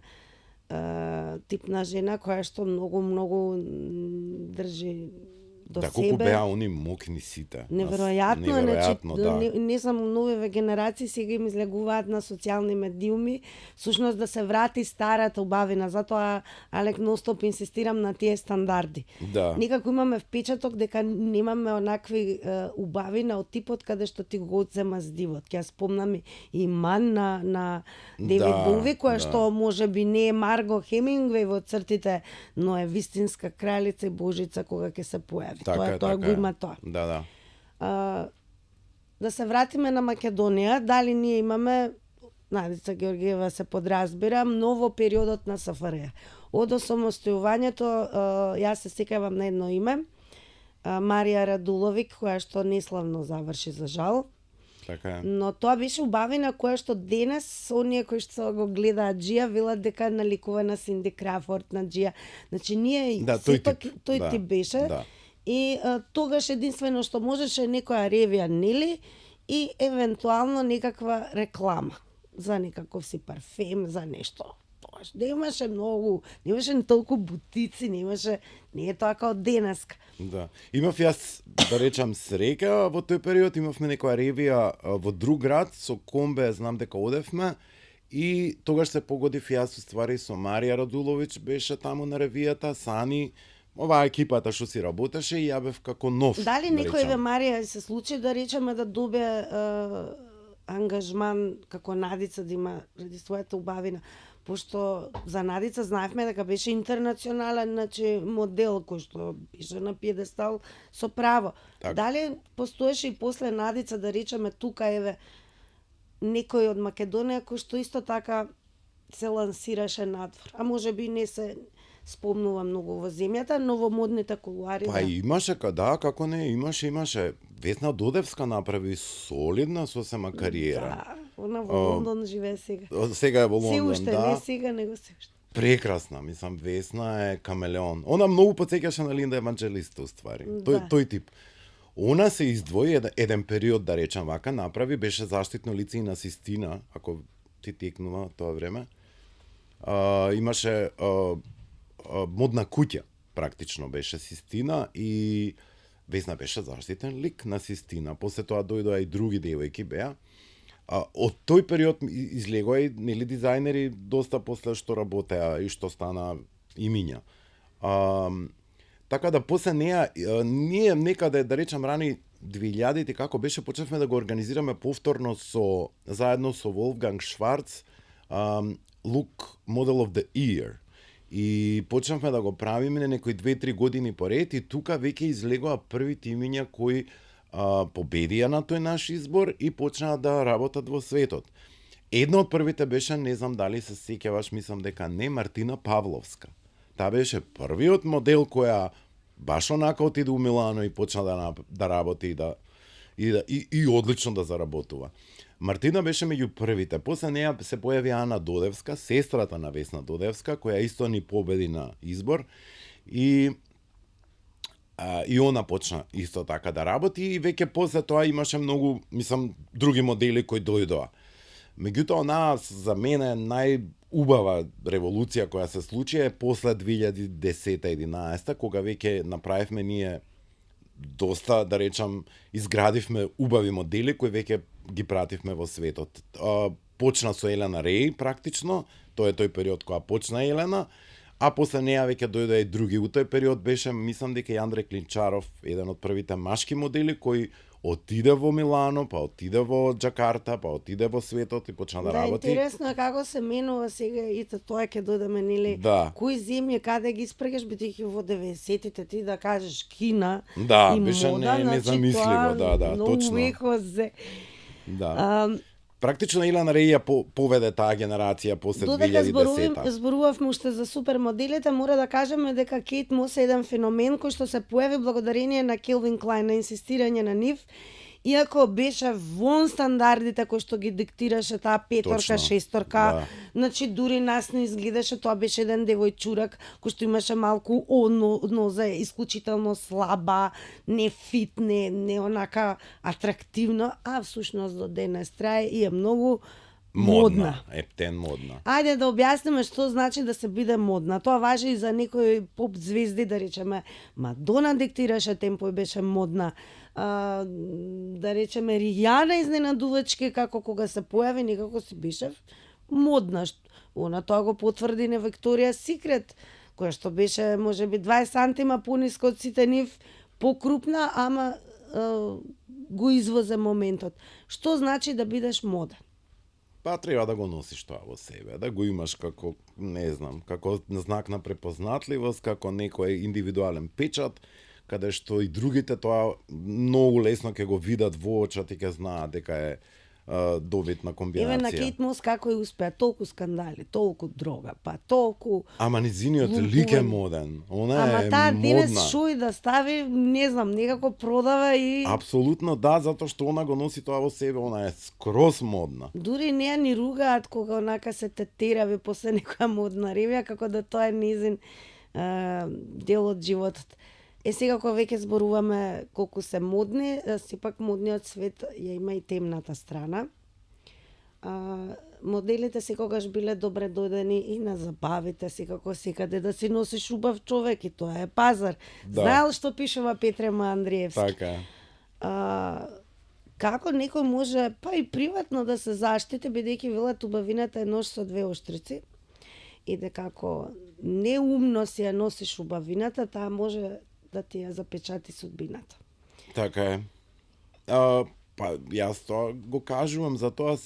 тип на жена која што многу држи до Да, колку себе. беа они мокни сите. Неверојатно, Неверојатно, значи, да. не знам, новите генерации сега им излегуваат на социјални медиуми, всушност да се врати старата убавина, затоа Алек ностоп инсистирам на тие стандарди. Да. Некако имаме впечаток дека немаме онакви убавина од типот каде што ти го одзема здивот. Ќе спомнам и Ман на Девид Да, Бови, која да. што може би не е Марго Хемингвей во цртите, но е вистинска кралица и божица кога ќе се појави. Тоа го има тоа. Да. Да се вратиме на Македонија, дали ние имаме, Надица Георгиева се подразбира, ново периодот на СФР. Од осамостојувањето, јас се сеќавам на едно име, Марија Радуловик, која што неславно заврши за жал. Така е. Но тоа беше убавина која што денес оние кои што го гледаат Джија велат дека наликува на Синди Крафорд, на Джија. Значи ние Да, тој сепак тип. тој Да, тип беше. да. И тогаш единствено што можеше некоја ревија нели и евентуално некаква реклама за некаков си парфем, за нешто. Тогаш не имаше многу, не имаше толку бутици, не е тоа како денеска. Да. Имав јас, да речам, среќа во тој период, имавме некоја ревија во друг град, со комбе, знам дека одевме, И тогаш се погодив јас уствари со Марија Радуловиќ беше таму на ревијата, Сани, оваа екипата што си работеше и ја бев како нов. Дали да некој речам. Марија се случи да речеме да добие ангажман како Надица да има ради својата убавина, пошто за Надица знаевме дека беше интернационален, значи модел кој што беше на пиедестал со право. Така. Дали постоеше и после Надица да речеме тука еве некој од Македонија кој што исто така се лансираше надвор, а може би не се спомнува многу во земјата, но во модните кулуари. Па имаше, како не, имаше. Весна Додевска направи солидна сосема кариера. Да, она во Лондон живее сега. Сега е во Се Лондон, уште, да. не сега, него се уште. Прекрасна, мислам, Весна е камелеон. Она многу потсеќаше на Линда Еванџелиста, уствари. Да. Тој тип. Она се издвои еден период, да речам вака, направи, беше заштитно лице и на Систина, ако ти текнува тоа време. Имаше модна куќа, практично беше Систина и Весна беше заштитен лик на Систина. После тоа дојдоа и други девојки беа. Од тој период излегоа и нели дизајнери доста после што работеа и што стана имиња. Така да после неа ние некаде да речам рани 2000-ти како беше почнавме да го организираме повторно заедно со Wolfgang Schwarz Look Model of the Year. И почнавме да го правиме некои 2-3 години поред и тука веќе излегоа првите имиња кои победија на тој наш избор и почнаа да работат во светот. Едно од првите беше, не знам дали се сеќаваш, мислам дека не, Мартина Павловска. Таа беше првиот модел која баш онака отиде у Милано и почна да работи и одлично да заработува. Мартина беше меѓу првите. После неја се појави Ана Додевска, сестрата на Весна Додевска, која исто ни победи на избор и она почна исто така да работи и веќе после тоа имаше многу, мислам, други модели кои дојдоа. Меѓутоа, она за мене најубава револуција која се случи е после 2010-11, кога веќе направивме ние доста, да речам, изградивме убави модели кои веќе ги пративме во светот. Почна со Елена Реј практично, тоа е тој период кога почна Елена, а после неја веќе дојде и други. У тој период беше, мислам дека и Андре Клинчаров, еден од првите машки модели кои отиде во Милано, па отиде во Џакарта, па отиде во светот и почна да работи. Да, интересно е како се менува сега и тоа ќе дојдеме, нели? Да. Кои земји каде ги испрегаш, бидејќи во 90-тите ти да кажеш Кина да, и беше мода, незамисливо, да, точно. Веко се. Да. Практично Елена Реј ја поведе таа генерација после 2010. Додека зборувавме уште за супермоделите, мора да кажеме дека Кейт Мос е еден феномен кој што се појави благодарение на Келвин Клайн, на инсистирање на нив, иако беше вон стандардите кои што ги диктираше таа петорка, шесторка, да. Значи дури нас не изгледаше, тоа беше еден девојчурак кој што имаше малку ноза, исклучително слаба, не фит, не онака атрактивно, а всушност до денес трае и е многу модна. Ептен модна. Ајде да објасниме што значи да се биде модна. Тоа важи и за некои поп звезди, да речеме, Мадона диктираше темпо и беше модна. Да речеме Ријана изненадувачки како кога се појави некако си беше модна. Она тоа го потврди на Викторија Секрет, која што беше можеби 20 сантима пониска од сите нив, покрупна, ама го извозе моментот. Што значи да бидеш моден? Па треба да го носиш тоа во себе, да го имаш како, не знам, како знак на препознатливост, како некој индивидуален печат, каде што и другите тоа многу лесно ќе го видат во очат и ќе знаат дека е добитна комбинација. Еве на Кейт Мос како и успеа, толку скандали, толку дрога, па толку. Ама низиниот лик е моден. Она е модна. Ама таа денес шо и да стави, не знам, некако продава и апсолутно да, затоа што она го носи тоа во себе, она е скроз модна. Дури не ни ругаат кога онака се тетирави после некоја модна ревија, како да тоа е низин дел од животот. Сега кога веќе зборуваме колку се модни, сепак модниот свет ја има и темната страна. Моделите секогаш биле добре дојдени и на забавите, секако секаде да си носиш убав човек и тоа е пазар. Да. Знаел што пишува Петре Андриевски? Така. како некој може, па и приватно да се заштити, бидејќи велат убавината е нож со двеоштрици, и дека ако неумно си ја носиш убавината, таа може да ти ја запечати судбината. Така е. Па јас тоа го кажувам, затоа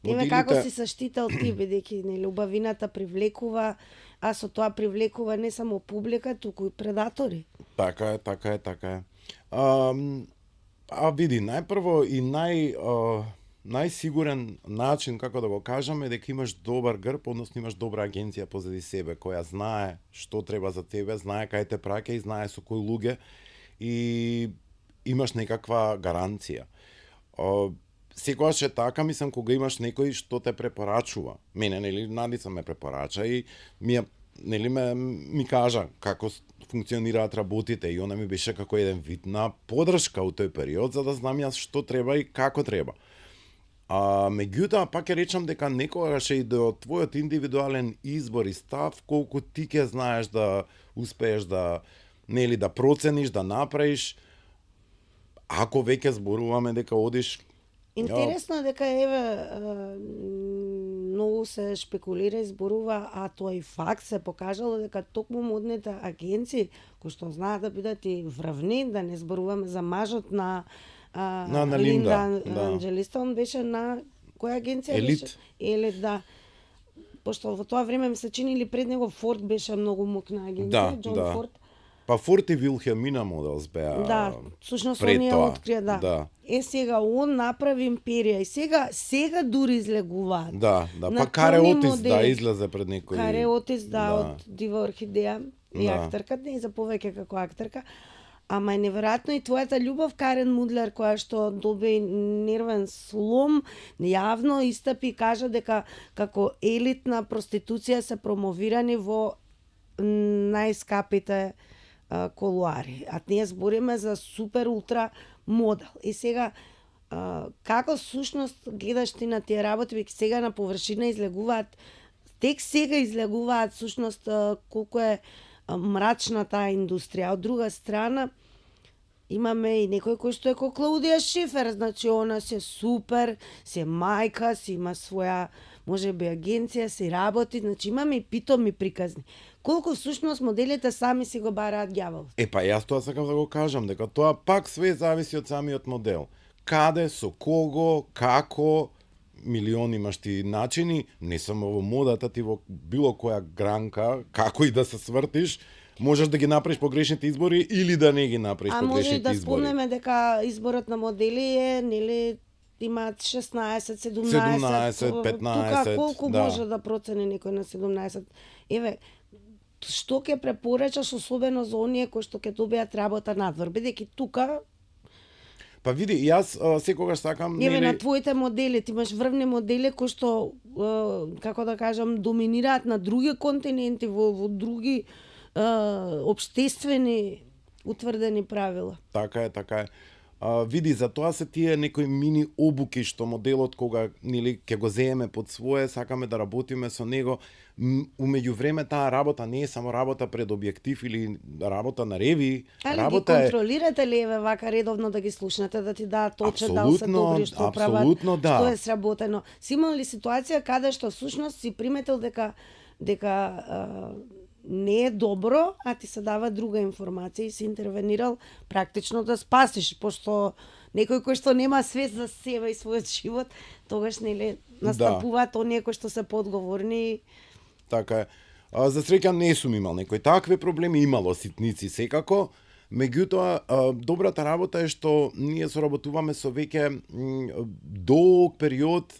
Еве како си заштител ти, бидејќи нели убавината привлекува, а со тоа привлекува не само публика, туку и предатори. Така е. Види, најпрво и најсигурен начин, како да го кажам, е дека имаш добар грб, односно имаш добра агенција позади себе, која знае што треба за тебе, знае кај те праќа и знае со кои луѓе и имаш некаква гаранција. Секогаш е така, мислам, кога имаш некој што те препорачува. Мене, нели, Надица ме препорача и ми кажа како функционираат работите и она ми беше како еден вид на подршка у тој период, за да знам јас што треба и како треба. Меѓутоа, пак ќе речам дека некогаш е и до твојот индивидуален избор и став, колку ти ќе знаеш да успееш да процениш, да направиш, ако веќе зборуваме дека одиш. Интересно е дека многу се шпекулира и зборува, а тоа и факт се покажало дека токму модните агенции, кои што знаат да бидат и врвни, да не зборуваме за мажот на Линда Анџелистон, беше на која агенција беше? Елит, да. Пошто во тоа време ми се чини или пред него Форд беше многу мокна агенција, Џон Форд. Па Форд и Вилхелмина Моделс беа. Да, всушност он ја открија, да. Сега он направи империја и сега дури излегуваат. Да, па Каре Отис излезе пред некој. Каре Отис, од Дива Орхидеја и актерка, не за повеќе како актерка. Ама е неверојатно и твојата љубов, Карен Мудлер, која што доби нервен слом, јавно истапи и кажа дека како елитна проституција се промовирани во најскапите колуари. А ние збориме за супер ултра модел. И сега, како сушност гледаш ти на тие работи, веќе сега на површина излегуваат, тек сега излегуваат сушност колку е мрачна таа индустрија. Од друга страна, имаме и некој кој што е ко Клаудија Шифер, значи она се супер, се мајка, си има своја, може би агенција, си работи, значи имаме и питоми приказни. Колку всушност моделите сами си го бараат ѓавол. Па јас тоа сакам да го кажам, дека тоа пак све зависи од самиот модел. Каде, со кого, како, милиони имаш ти начини, не само во модата, ти во било која гранка, како и да се свртиш, можеш да ги направиш погрешните избори или да не ги направиш погрешните избори. А може и да спомнеме дека изборот на модели е, нели, имаат 16, 17, 15, тука колку може да процени некој на 17. Еве, што ќе препорачаш особено за оние кои што ќе добијат работа надвор, бидејќи тука. Па види, јас секогаш сакам... Еве на твоите модели, ти имаш врвни модели кои што, како да кажам, доминираат на други континенти, во други обштествени утврдени правила. Така е. Види, за тоа се тие некои мини обуки што моделот кога ќе го земеме под свое, сакаме да работиме со него. Умеѓу време таа работа не е само работа пред објектив или работа на реви. Али работа ги контролирате ли вака редовно да ги слушнете, да ти дадат отчет дали се добри, што прават, што е сработено? Си имал ли ситуација каде што всушност си приметил дека не е добро, а ти се дава друга информација и си интервенирал практично да спасиш, пошто некој кој што нема свест за себе и својот живот, тогаш нели настапуваат оние кои што се поодговорни. Така е. За среќа не сум имал некои такви проблеми, имало ситници секако. Меѓутоа, добрата работа е што ние соработуваме со веќе долг период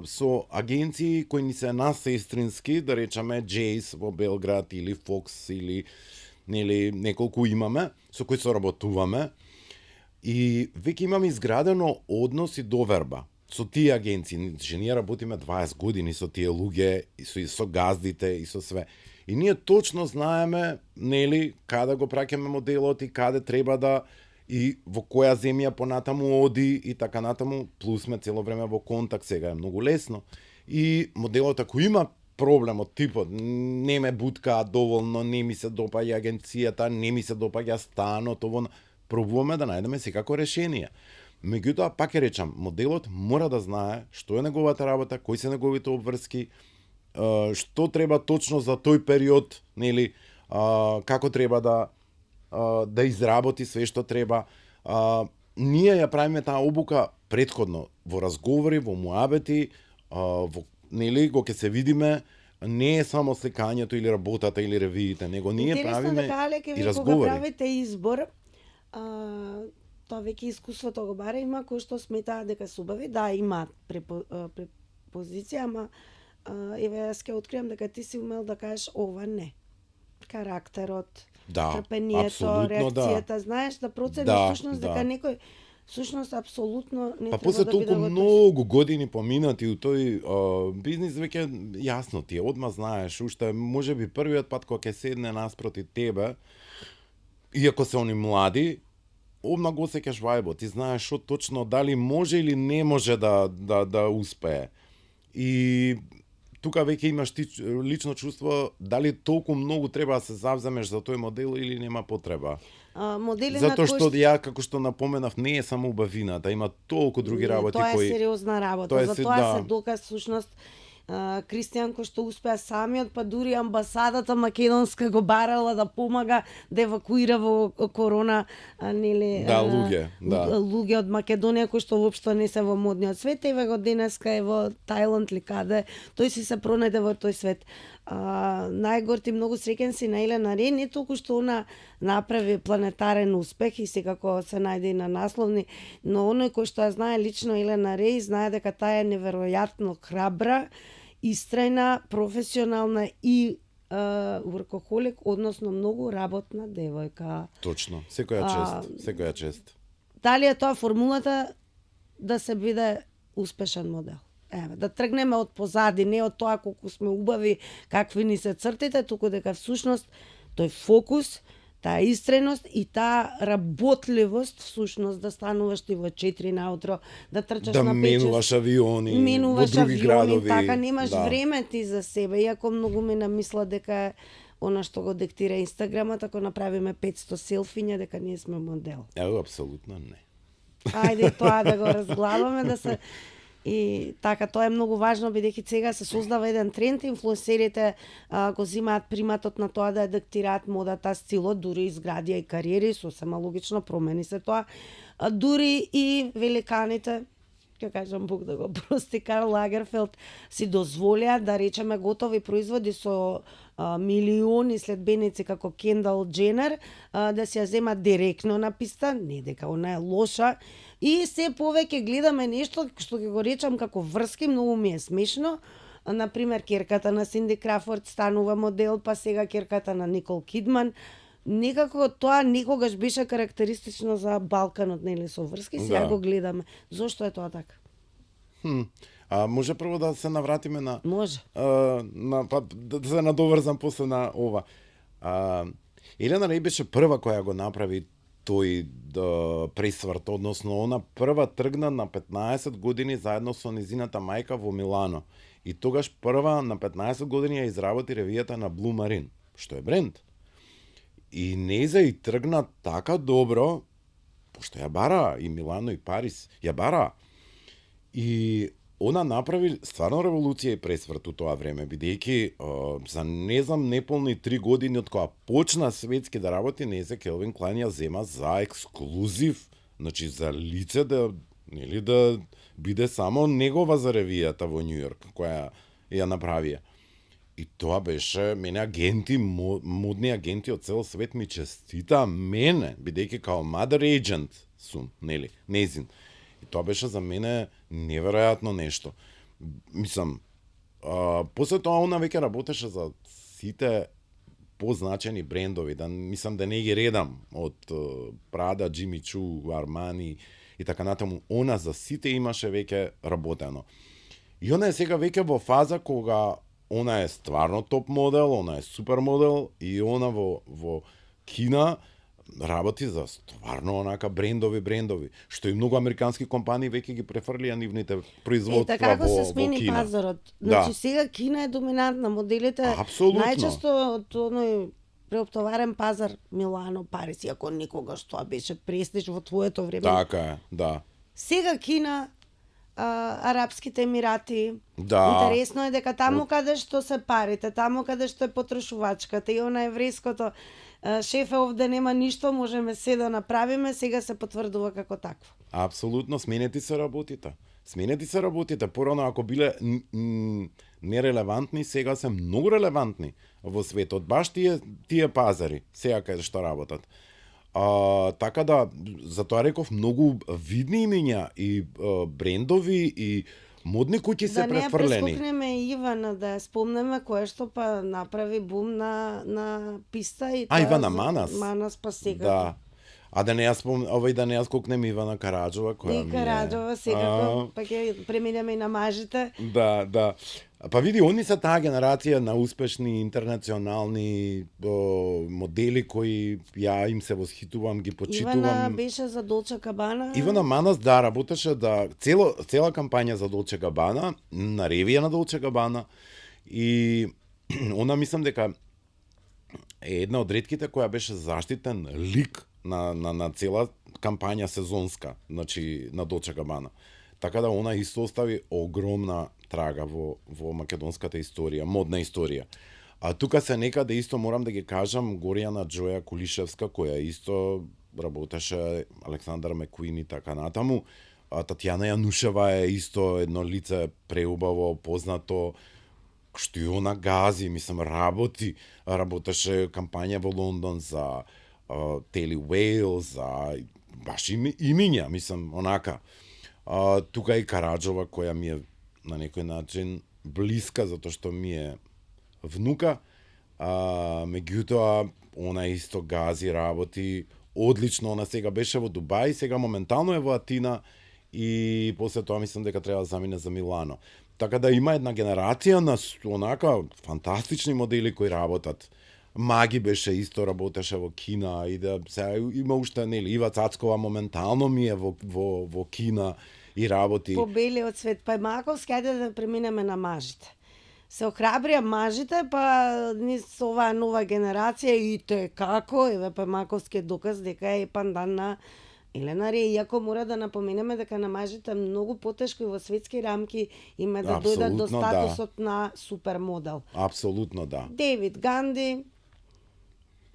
со агенции кои ни се насестрински, да речеме Джейс во Белград или Фокс или неколку имаме со кои соработуваме и веќе имаме изградено однос и доверба со тие агенции. Ние работиме 20 години со тие луѓе и со газдите и со све. И ние точно знаеме, каде го праќаме моделот и каде треба да и во која земја понатаму оди и така натаму, плюс сме цело време во контакт, сега е многу лесно. И моделот ако има проблем од типот, не ме буткаат доволно, не ми се допаѓа агенцијата, не ми се допаѓа станот, пробуваме да најдеме секако решение. Меѓутоа, пак ќе речам, моделот мора да знае што е неговата работа, кои се неговите обврски, што треба точно за тој период, нели, како треба да изработи све што треба. Ние ја правиме таа обука претходно во разговори, во муабети, нели, го ќе се видиме, не е само сликањето или работата или ревиите, него ние правиме и разговори. Кога правите избор, тоа веќе искуството го бара, има кои што сметаат дека се убави, да, има препозиција, ама еве јас ќе откриам дека ти си умел да кажеш ова не. Карактерот, трпението, реакцијата, знаеш, да процениш всушност дека некој всушност апсолутно не па треба после да биде толку во многу години поминати у тој бизнис, веќе јасно ти е, одма знаеш, уште можеби првиот пат кога ќе седне наспроти тебе, иако се они млади, одма го осеќаш вајбот, ти знаеш што точно дали може или не може да успее. И тука веќе имаш ти лично чувство дали толку многу треба да се завземеш за тој модел или нема потреба. Модели Затоа на што ја, како што напоменав, не е само убавината, има толку други работи тоа кои... Тоа е сериозна работа, затоа се доказ всушност Кристијан кој што успеа самиот, па дури амбасадата македонска го барала да помага да евакуира во корона, нели, луѓе од Македонија кои што воопшто не се во модниот свет, еве го денеска е во Тајланд ли каде, тој си се пронајде во тој свет. Најгорти многу среќен си на Елена Реј, не толку што она направи планетарен успех и секако се најде и на насловни, но оној кој што ја знае лично Елена Реј, знае дека таа е неверојатно храбра, истрајна, професионална и workaholic, односно многу работна девојка. Точно, секоја чест. Дали е тоа формулата да се биде успешен модел? Еве, да тргнеме од позади, не од тоа колку сме убави, какви ни се цртите, туку дека всушност тој фокус, таа истреност и таа работливост всушност да стануваш ти во 4 наутро, да трчаш на 5-6, менуваш авиони, во други градови, така немаш време ти за себе, иако многу ме намисла дека она што го диктира Инстаграмот, ако направиме 500 селфиња, дека ние сме модел. Апсолутно не. Ајде тоа да го разглаваме, да се... И така, тоа е многу важно, бидејќи сега се создава еден тренд, инфлуенсерите го земаат приматот на тоа да диктираат модата, стилот, дури изградија и кариери, сосема логично, промени се тоа. Дури и великаните, ќе кажам Бог да го прости, Карл Лагерфелд, си дозволија да речеме готови производи со милиони следбеници како Кендал Дженер да се ја земат директно на писта, не дека она е лоша. И се повеќе гледаме нешто што ќе го речам како врски, многу ми е смешно. Например, керката на Синди Крафорд станува модел, па сега керката на Никол Кидман. Некако тоа некогаш беше карактеристично за Балканот, нели, со врски, сега го гледаме. Зошто е тоа така? Може прво да се навратиме на... Може. Да се надоврзам после на ова. Елена Реј беше прва која го направи тој пресврт, односно она прва тргна на 15 години заедно со низината мајка во Милано. И тогаш прва на 15 години ја изработи ревијата на Blue Marine, што е бренд. И неза и тргна така добро, пошто ја бара и Милано и Париз, ја бара. И она направи стварно револуција и пресврт у тоа време, бидејќи за не знам неполни 3 години од кога почна светски да работи, незе Келвин Клајн ја зема за ексклузив, значи за лице да биде само негова за ревијата во Њу Јорк, која ја направија. И тоа беше, мене агенти, модни агенти од цел свет ми честита мене, бидејќи као mother agent сум, нели, незин. И тоа беше за мене неверојатно нешто. Мислам, после тоа она веќе работеше за сите позначени брендови, мислам да не ги редам, од Прада, Джими Чу, Армани и така натаму. Она за сите имаше веќе работено. И она е сега веќе во фаза кога она е стварно топ модел, она е супер модел и она во Кина работи за стварно онака брендови, што и многу американски компании веќе ги префрлија нивните производства во Кина. Како се смени пазарот. Значи сега Кина е доминантна, моделите најчесто од оној преоптоварен пазар Милано, Париз, иако никогаш тоа беше престиж во твоето време. Така е, да. Сега Кина, Арапските Емирати. Да. Интересно е дека таму каде што се парите, таму каде што е потрошувачката и она еврејското шефе овде нема ништо, можеме се да направиме, сега се потврдува како такво. Апсолутно, сменети се работите. Порано ако биле нерелевантни, сега се многу релевантни во светот. Баш тие пазари, сега каде што работат. Така да, затоа реков, многу видни имиња и брендови и модни куќи се префрлени. Да не прескокнеме Ивана, да спомнеме кое што па направи бум на писта и Ивана Манас. Манас па сега. Да. А да не ја скокнем Ивана Караджова, која И Караджова секако, па ќе преминеме и на мажите. Да. Па види, они се таа генерација на успешни интернационални модели кои ја им се восхитувам, ги почитувам. Ивана беше за Долче Габана. Ивана Манас работеше цела кампања за Долче Габана, на ревија на Долче Габана, и она мислам дека е една од ретките која беше заштитен лик на цела кампања сезонска, значи на Долче Габана. Така да она исто остави огромна трага во македонската историја, модна историја. А тука се некаде исто морам да ги кажам Горјана Џоја Кулишевска, која исто работеше, Александар Мекуин и така натаму. А Татјана Јанушева е исто едно лице преубаво, познато, што и она гази, мислам, работеше кампања во Лондон за Тели Уейл, за баш имиња, мислам, онака. Тука и Караджова, која ми е на некој начин блиска, затоа што ми е внука, меѓутоа, она исто гази, работи, одлично, она сега беше во Дубај, сега моментално е во Атина и после тоа мислам дека треба да замине за Милано. Така да има една генерација на онака фантастични модели кои работат. Маги беше исто, работеше во Кина и да сега има уште нели Ива Цацкова моментално ми е во Кина и работи. По белиот свет, па Маковски, ајде да преминеме на мажите. Се охрабрија мажите, па низ оваа нова генерација и те како, еве па Маковски е доказ дека е пандан на Елена Ре, иако мора да напоменеме дека на мажите многу потешко и во светски рамки има да дојдат до статусот на супермодел. Апсолутно да. Дейвид Ганди.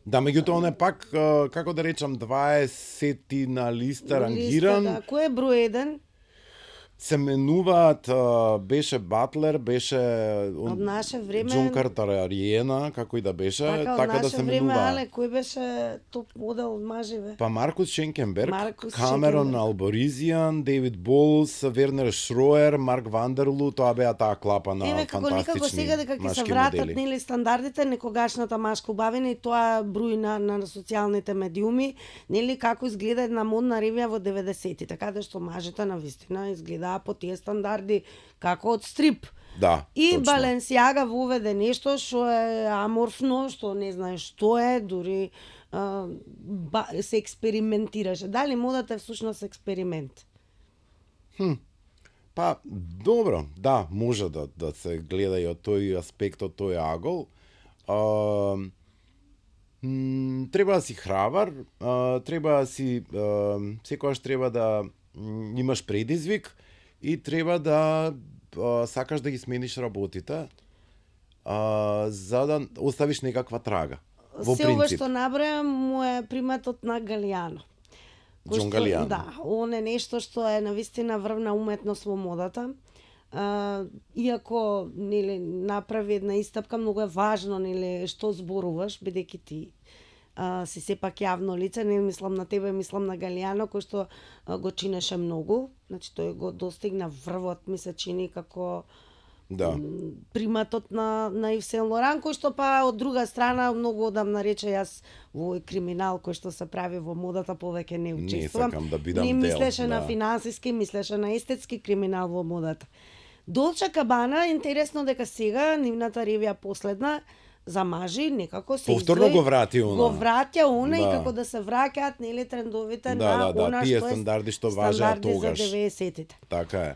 Да, меѓутоа он е пак, како да речам, 20 на листа рангиран. Да. Кој е број 1? Се менуваат, беше Батлер, беше од наше време Џон Картариена, како и да беше, така да се време, менува. Але кој беше топ модел од мажеве? Па Маркус Шенкенберг, Камерон Алборизијан, Дейвид Болс, Вернер Шроер, Марк Вандерлу, тоа беа таа клапа на фантастични како некако сега дека ќе се машки вратат модели. нели стандардите некогашната машка убавина и тоа број на социјалните медиуми, нели како изгледа една модна ревија во 90-тите, каде што мажите навистина изгледа по тие стандарди како од стрип. Да, и точно. Баленсиага воведе нешто што е аморфно, што не знаеш што е, дури се експериментираше. Дали модата е всушност експеримент? Па, добро, да, може да се гледа и од тој аспект, од тој агол. Треба да си храбар, треба да си, секогаш треба да имаш предизвик и треба да сакаш да ги смениш работите, за да оставиш некаква трага. Во Се ова принцип. што набројам му е приматот на Галијано. Џон Галијано. Да, он е нешто што е навистина врвна уметност во модата. Иако нели направи една истапка, многу е важно нели што зборуваш, бидејќи ти си сепак јавно лице, не мислам на тебе, мислам на Галијано, кој што го чинеше многу. Значи тој го достигна врвот, ми се чини како приматот на Ив Сен Лоран, кој што па од друга страна многу одамна рече јас во овој криминал кој што се прави во модата повеќе не учествувам. Не сакам да бидам не дел. мислеше на финансиски, мислеше на естетски криминал во модата. Долче Габана, интересно дека сега нивната ревија последна за мажи некако се повторно го врати она. Го враќа она и како да се враќаат нели трендовите на она тие што е стандарди што важеа тогаш. за 90-тите. Така е.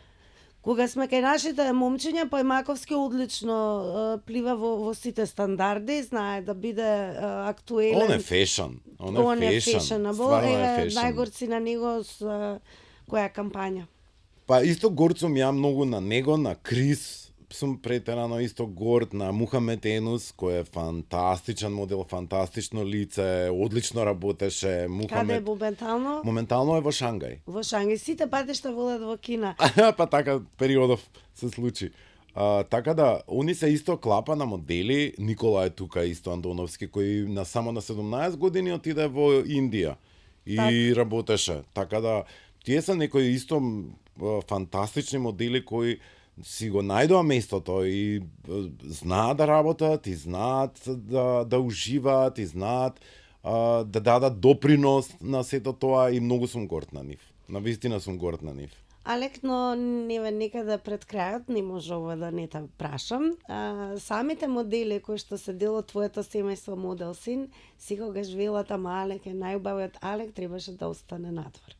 Кога сме кај нашите момчиња, Маковски одлично плива во сите стандарди, знае да биде актуелен. Он е фешн. Он е фешн. Најгорци на него Која кампања? Па исто горд сум ја многу на него, на Крис, сум претерано исто горд, на Мухамед Енус, кој е фантастичен модел, фантастично лице, одлично работеше. Каде е моментално? Моментално е во Шангај. Во Шангај. Сите патишта водат во Кина. Па така периодов се случи. Така да, они се исто клапа на модели. Никола е тука исто Андоновски, кој само на 17 години отиде во Индија и работеше. Така да, тие се некои исто фантастични модели кои си го најдоа местото и знаат да работат, и знаат да уживаат, и знаат да дадат допринос на сето тоа и многу сум горд на нив. Навистина сум горд на нив. Алек, но некаде пред крајот не може ова да не те прашам. Самите модели кои што се дел од твоето семејство Модел Син, секогаш велат, ама Алек е најубавиот, Алек требаше да остане надвор.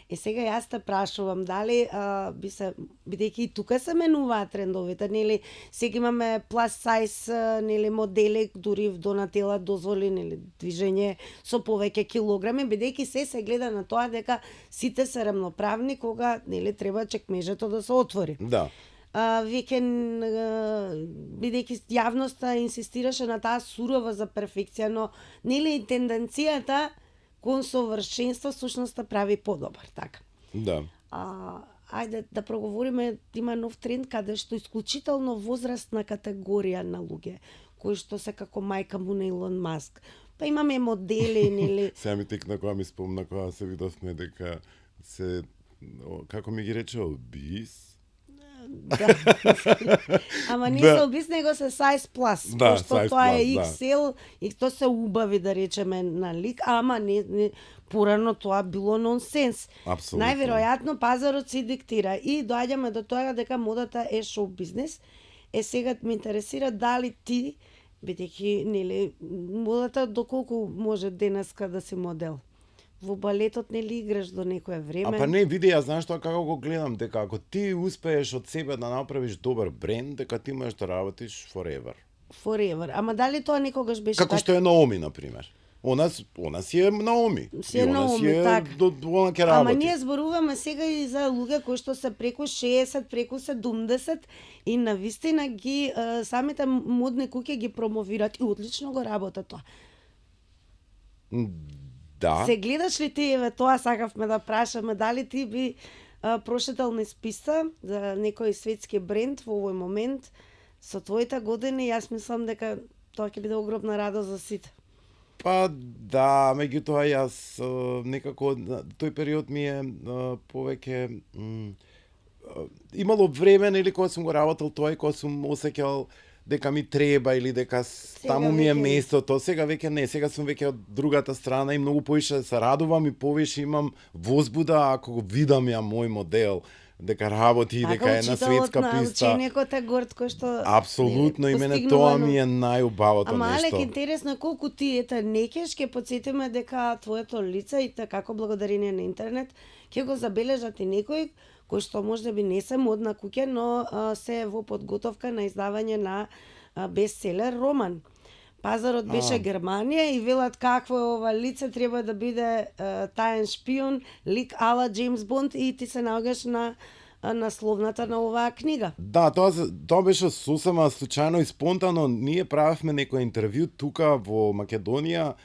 И сега јас те прашувам дали бидејќи и тука се менуваат трендовите, нели сега имаме plus size, нели модели, дури Донателла дозволи нели движење со повеќе килограми, бидејќи се гледа на тоа дека сите се рамноправни кога нели треба чекмежето да се отвори. Да. Веќе бидејќи јавноста инсистираше на таа сурова за перфекција, но нели и тенденцијата кон совршенство всушност прави подобар, така. Да. Ајде да проговориме, има нов тренд каде што исклучително возрастна категорија на луѓе, кои што се како мајка му на Илон Маск. Па имаме модели, нели. Сега ми текна кога ми спомна кога се видовме дека се како ми ги рече обис. Да. Ама не се обис, него се size plus, да, што тоа е XL и тоа се убави да речеме на лик, ама не порано тоа било нонсенс. Апсолутно. Најверојатно пазарот се диктира и доаѓаме до тоа дека модата е шоу бизнес. Сега ме интересира дали ти, бидејќи нели модата доколку може денеска да си модел? Во балетот нели играш до некое време? Па не, види, ја знаеш тоа како го гледам, дека ако ти успееш од себе да направиш добар бренд, дека ти можеш да работиш forever. Forever. Ама дали тоа некогаш беше како што е Наоми, например. Она си е Наоми. Си е Наоми, така. Она ќе работи. Ама ние зборуваме сега и за луѓе кои што се преку 60, преку 70 и навистина ги самите модни куќи ги промовираат и одлично го работат тоа. Да. Се гледаш ли ти, тоа сакавме да прашаме, дали ти би прошетал низ писта за некој светски бренд во овој момент со твоите години? Јас мислам дека тоа ќе биде огромна радост за сите. Па да, меѓутоа јас некако тој период ми е повеќе имало време нели кога сум го работел тоа и кога сум осеќал дека ми треба или дека таму ми е местото. Сега веќе не, сега сум веќе од другата страна и многу повише се радувам и повише имам возбуда ако го видам ја мој модел дека работи, така, дека е на светска писта. Ученикот е горд кој што апсолутно и мене тоа ми е најубавото нешто. Ама Алек, интересно колку ти некеш ќе потсетиме дека твоето лице и како благодарение на интернет ќе го забележат и некои кои што можеби не се модна куќа, но се во подготовка на издавање на бестселер роман. Пазарот беше Германија и велат какво е ова лице, треба да биде таен шпион, лик ала Джеймс Бонд и ти се наоѓаш на насловната на оваа книга. Да, тоа беше сосема случајно и спонтано. Ние правевме некој интервју тука во Македонија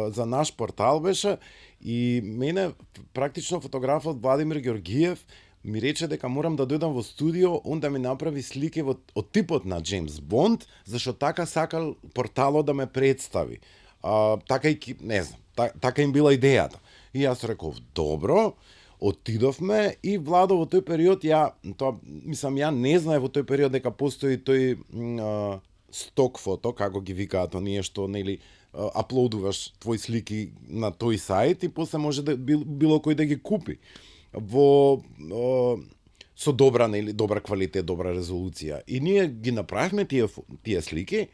за наш портал беше и мене практично фотографот Владимир Георгиев ми рече дека морам да дојдам во студио, он да ми направи слики од типот на Джеймс Бонд, зашто така сакал порталот да ме представи. Така и не знам, така им била идејата. И јас реков, добро, отидовме и Владо во тој период ја не знае во тој период дека постои тој сток фото, како ги викаат оние што нели аплодуваш твои слики на тој сајт и после може да било кој да ги купи со добра квалитет, добра резолуција. И ние ги направивме тие слики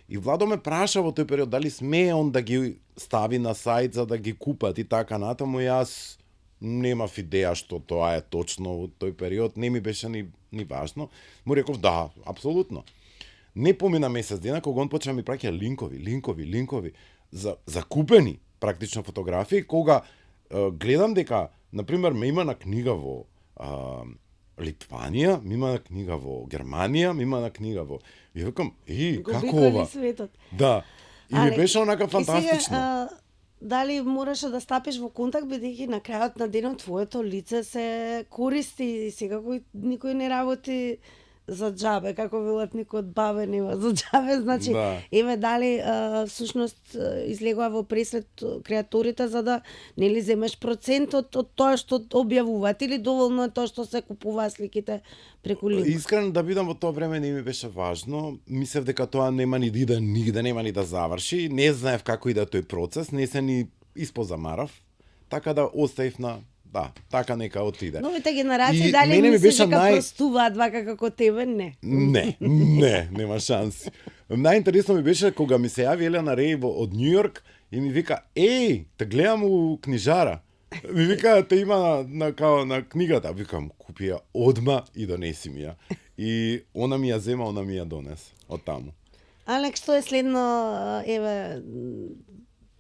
и Владо ме праша во тој период дали смее он да ги стави на сајт за да ги купат и така натаму. Јас немав идеја што тоа е точно во тој период, не ми беше ни важно. Му реков да, апсолутно. Не помина месец дена кога он почна ми праќа линкови за купени практично фотографии, кога гледам дека, например, ме има на книга во Литванија, ме има на книга во Германија, ме има на книга во... И викам, како ова? Светот. Да. И ми беше онака фантастично. И сега, дали мораше да стапиш во контакт, бидејќи на крајот на денот твоето лице се користи и сега никој не работи за џабе, како велат никој од бабе нема за џабе, значи еве дали всушност излегува во пресред креаторите за да нели земеш процентот од тоа што објавуваат или доволно е тоа што се купуваат сликите преку линк? Искрено да бидам, во тоа време не ми беше важно. Мислев дека тоа нема ни да иде нигде, нема ни да заврши. Не знаев како иде тој процес, не се ни испозамарав, така да оставив на така нека отиде. Новите генерации дали мислиш дека простуваат вака како тебе? Не. Не, нема шанси. Најинтересно ми беше кога ми се јави Елена Реј од Њу Јорк и ми вика, те гледам у книжара. Ми вика, те има на книгата. Викам, купи ја одма и донеси ми ја. И она ми ја зема, она ми ја донес од таму. Алек, што е следно, еве...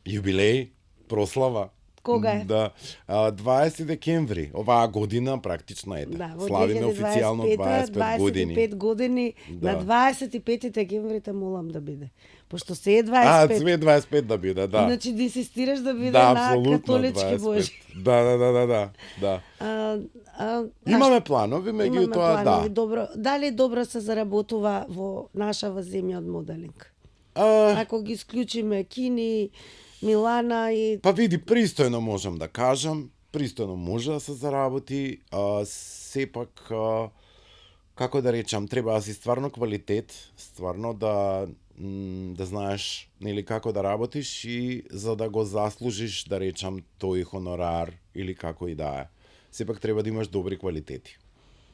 Јубилеј, прослава. Кога е? Да, 20 декември, оваа година практично ете. Славиме официјално 25 години. 25 години, на 25 декември те молам да биде. Пошто се е 25. Све 25 да биде, да. Значи да инсистираш да биде на католички Божи. Да. Имаме планови, меѓутоа да. Добро. Дали добро се заработува во нашава земја од моделинг? Ако ги исклучиме Кини, Милана и... Па види, пристојно можам да кажам, пристојно може да се заработи, сепак, како да речам, треба да си стварно квалитет, стварно да знаеш нели како да работиш и за да го заслужиш, да речам, тој хонорар или како и да е. Сепак треба да имаш добри квалитети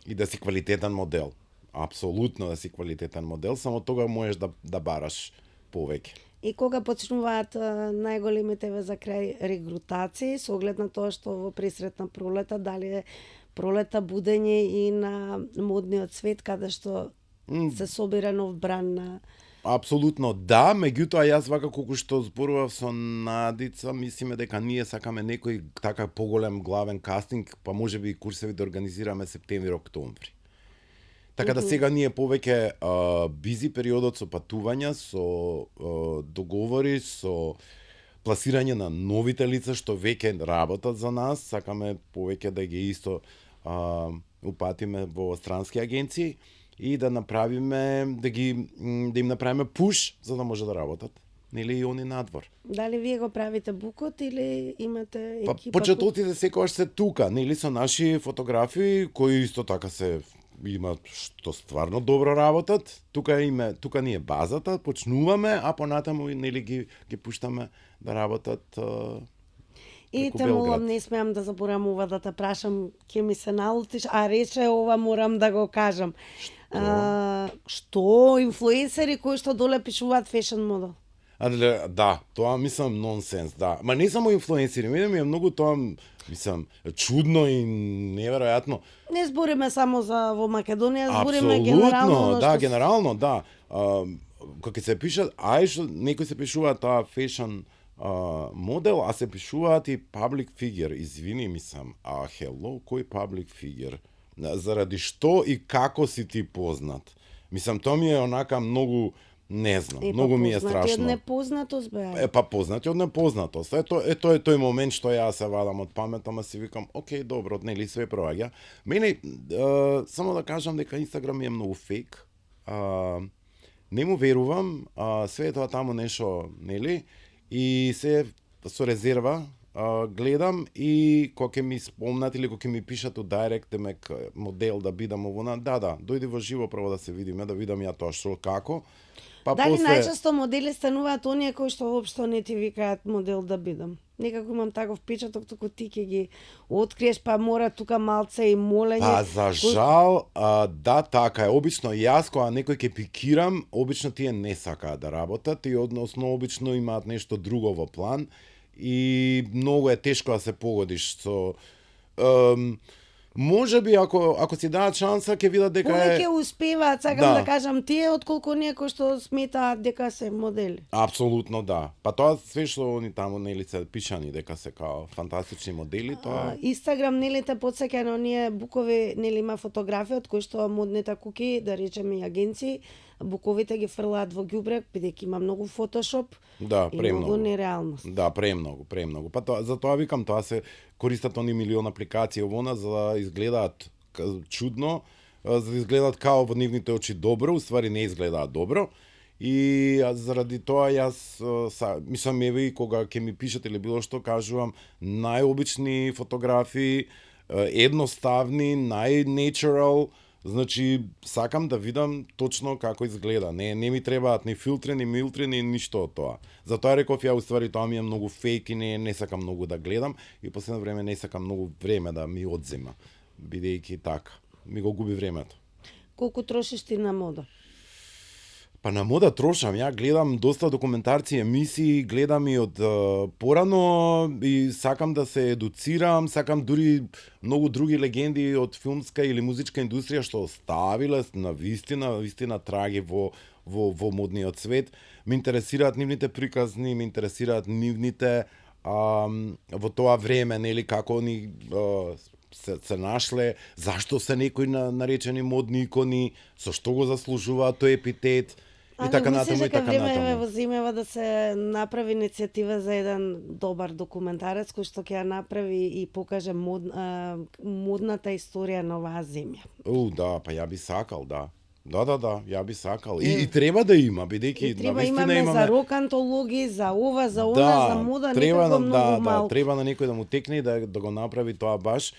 и да си квалитетен модел. Апсолутно да си квалитетен модел, само тога можеш да бараш повеќе. И кога почнуваат најголемите за крај регрутации, со оглед на тоа што во пресрет на пролета, дали е пролета будење и на модниот свет, каде што се собира нов бран на... Апсолутно да, меѓутоа јас вака колку што зборував со Надица, мислиме дека ние сакаме некој така поголем главен кастинг, па можеби и курсеви да организираме септември-октомври. Така да сега ние повеќе бизи периодот со патувања, со договори, со пласирање на новите лица што веќе работат за нас, сакаме повеќе да ги исто упатиме во странски агенции и да направиме да им направиме пуш за да може да работат. Нели и они надвор. Дали вие го правите букот или имате екипа? Почетоците секогаш се тука, нели со наши фотографи кои исто така се има што стварно добро работат. Тука ни е базата, почнуваме, а понатаму нели ги пуштаме да работат. И те молам, не смеам да заборам ова да те прашам, ќе ми се налутиш, а рече ова морам да го кажам. Што инфлуенсери кои што доле пишуваат фешн модел? Да, тоа мислам нонсенс, да. Ма не само инфлуенсери, ми е многу тоа, мислам, чудно и неверојатно. Не збориме само за во Македонија, збориме генерално. Да, генерално, да. Кога се пише, некои се пишуваат тоа фешн модел, а се пишуваат и public figure. Извини, мислам, hello, кој public figure? Заради што и како си ти познат? Мислам, тоа ми е онака многу, не знам, многу ми е страшно. Познати од непознатост, бе. Познати од непознатост. Тоа е тој момент што ја се вадам од памет, ама си викам, окей, добро, нели све проаѓа. Мене, само да кажам дека Инстаграм е многу фейк. Не му верувам, све тоа таму нешто, нели? И се со резерва гледам и кога ќе ми спомнат или кога ќе ми пишат у директ модел да бидам овона, да, дојди во живо прво да се видиме, да видам ја тоа што како. Дали најчесто модели стануваат оние кои што воопшто не ти викаат модел да бидам? Некако имам таков впечаток, туку ти ќе ги откриеш, па мора тука малце и молење. За жал, да, така е. Обично јас кога некој ќе пикирам, обично тие не сакаат да работат и односно обично имаат нешто друго во план и многу е тешко да се погодиш со Можеби ако си дадат шанса ќе видат дека Повеќе успеваат, сакам Да. да кажам тие, отколку некои што сметаат дека се модели. Апсолутно да. Па тоа све што они таму нели се пишани дека се као фантастични модели, тоа Инстаграм нели те потсеќа на оние букови, нели има фотографии од кои што модните куки, да речеме и агенции, буковите ги фрлаат во ѓубре, бидејќи има многу фотошоп да, и премногу. многу нереалност. Да, премногу. Па тоа, за тоа викам, тоа се користат они милион апликации овона за да изгледаат чудно, за да изгледаат као во нивните очи добро, уствари не изгледаат добро. И заради тоа јас мислам еве и кога ќе ми пишат или било што кажувам најобични фотографии, едноставни, нај-natural. Значи, сакам да видам точно како изгледа. Не ми требаат ни филтри, ни милтри, ни ништо од тоа. Затоа реков ја, уствари тоа ми е многу фейк и не сакам многу да гледам и последно време не сакам многу време да ми одзема, бидејќи така, ми го губи времето. Колку трошиш ти на мода? Па на мода трошам, ја гледам доста документарци, емисии, гледам и од порано и сакам да се едуцирам, сакам дури многу други легенди од филмска или музичка индустрија што оставиле на вистина траги во модниот свет. Ме интересираат нивните приказни, ме интересираат нивните во тоа време, нели, како они се нашле, зашто се некои наречени модни икони, со што го заслужуваат тој епитет. И така натаму, и така време натаму. во зимева да се направи иницијатива за еден добар документарец кој што ќе ја направи и покаже модната историја на оваа земја. Да, па ја би сакал, да. Да, ја би сакал. И треба да има, бидејќи Треба навистина имаме за рок антологии, за ова, за она, да, за мода, треба некако многу малку. треба на некој да му текне и да го направи тоа баш.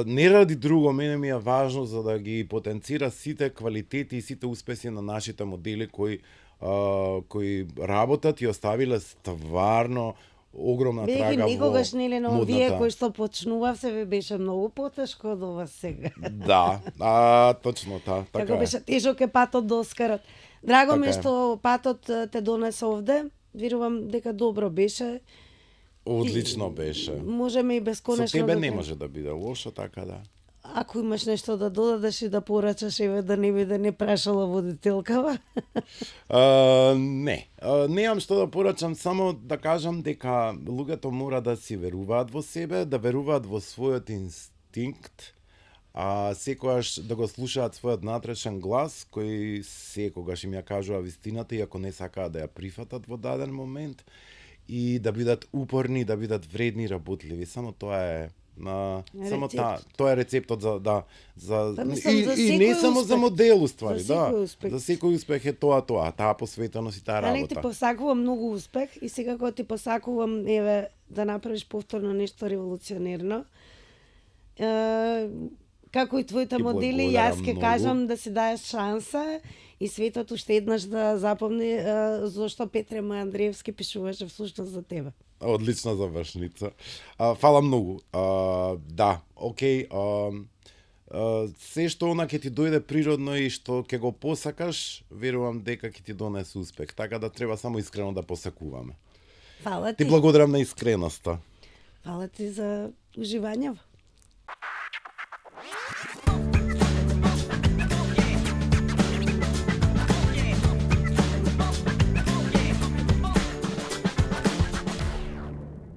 Не ради друго, мене ми е важно за да ги потенцира сите квалитети и сите успеси на нашите модели кои работат и оставиле стварно огромна трага во никогаш нели на овие модната. кои што почнувавсе ви беше многу потешко од ова сега. Да, точно така Како е. беше тежок е патот до Оскарот. Драго ми е Така е. што патот те донесе овде. Верувам дека добро беше. Одлично беше. Можеме и Со бесконечно тебе да не те- може да биде лошо, така да. Ако имаш нешто да додадеш и да порачаш, еве да не биде не прашала водителкава. Не, немам што да порачам, само да кажам дека луѓето мора да си веруваат во себе, да веруваат во својот инстинкт, секогаш да го слушаат својот натрешен глас, кој секогаш им ја кажува вистината, иако не сакаат да ја прифатат во даден момент, и да бидат упорни, да бидат вредни и работливи. Само тоа е само тоа е рецептот за Па мислам, за и не секој само за успех. модел уствари, За да. секој успех. За секој успех е таа посветеност и таа Нек ти работа. посакувам многу успех и сега кога ти посакувам еве да направиш повторно нешто револуционерно. Како и твоите Ти модели, благодарам јас ќе многу. кажам да си даеш шанса и светот уште еднаш да запомни зошто Петре Андреевски пишуваше всушност за тебе. Одлична завршница. Фала многу. Да, окей. Се што она ќе ти дојде природно и што ќе го посакаш, верувам дека ќе ти донесе успех. Така да треба само искрено да посакуваме. Фала Ти ти. благодарам на искреноста. Фала ти за уживањето.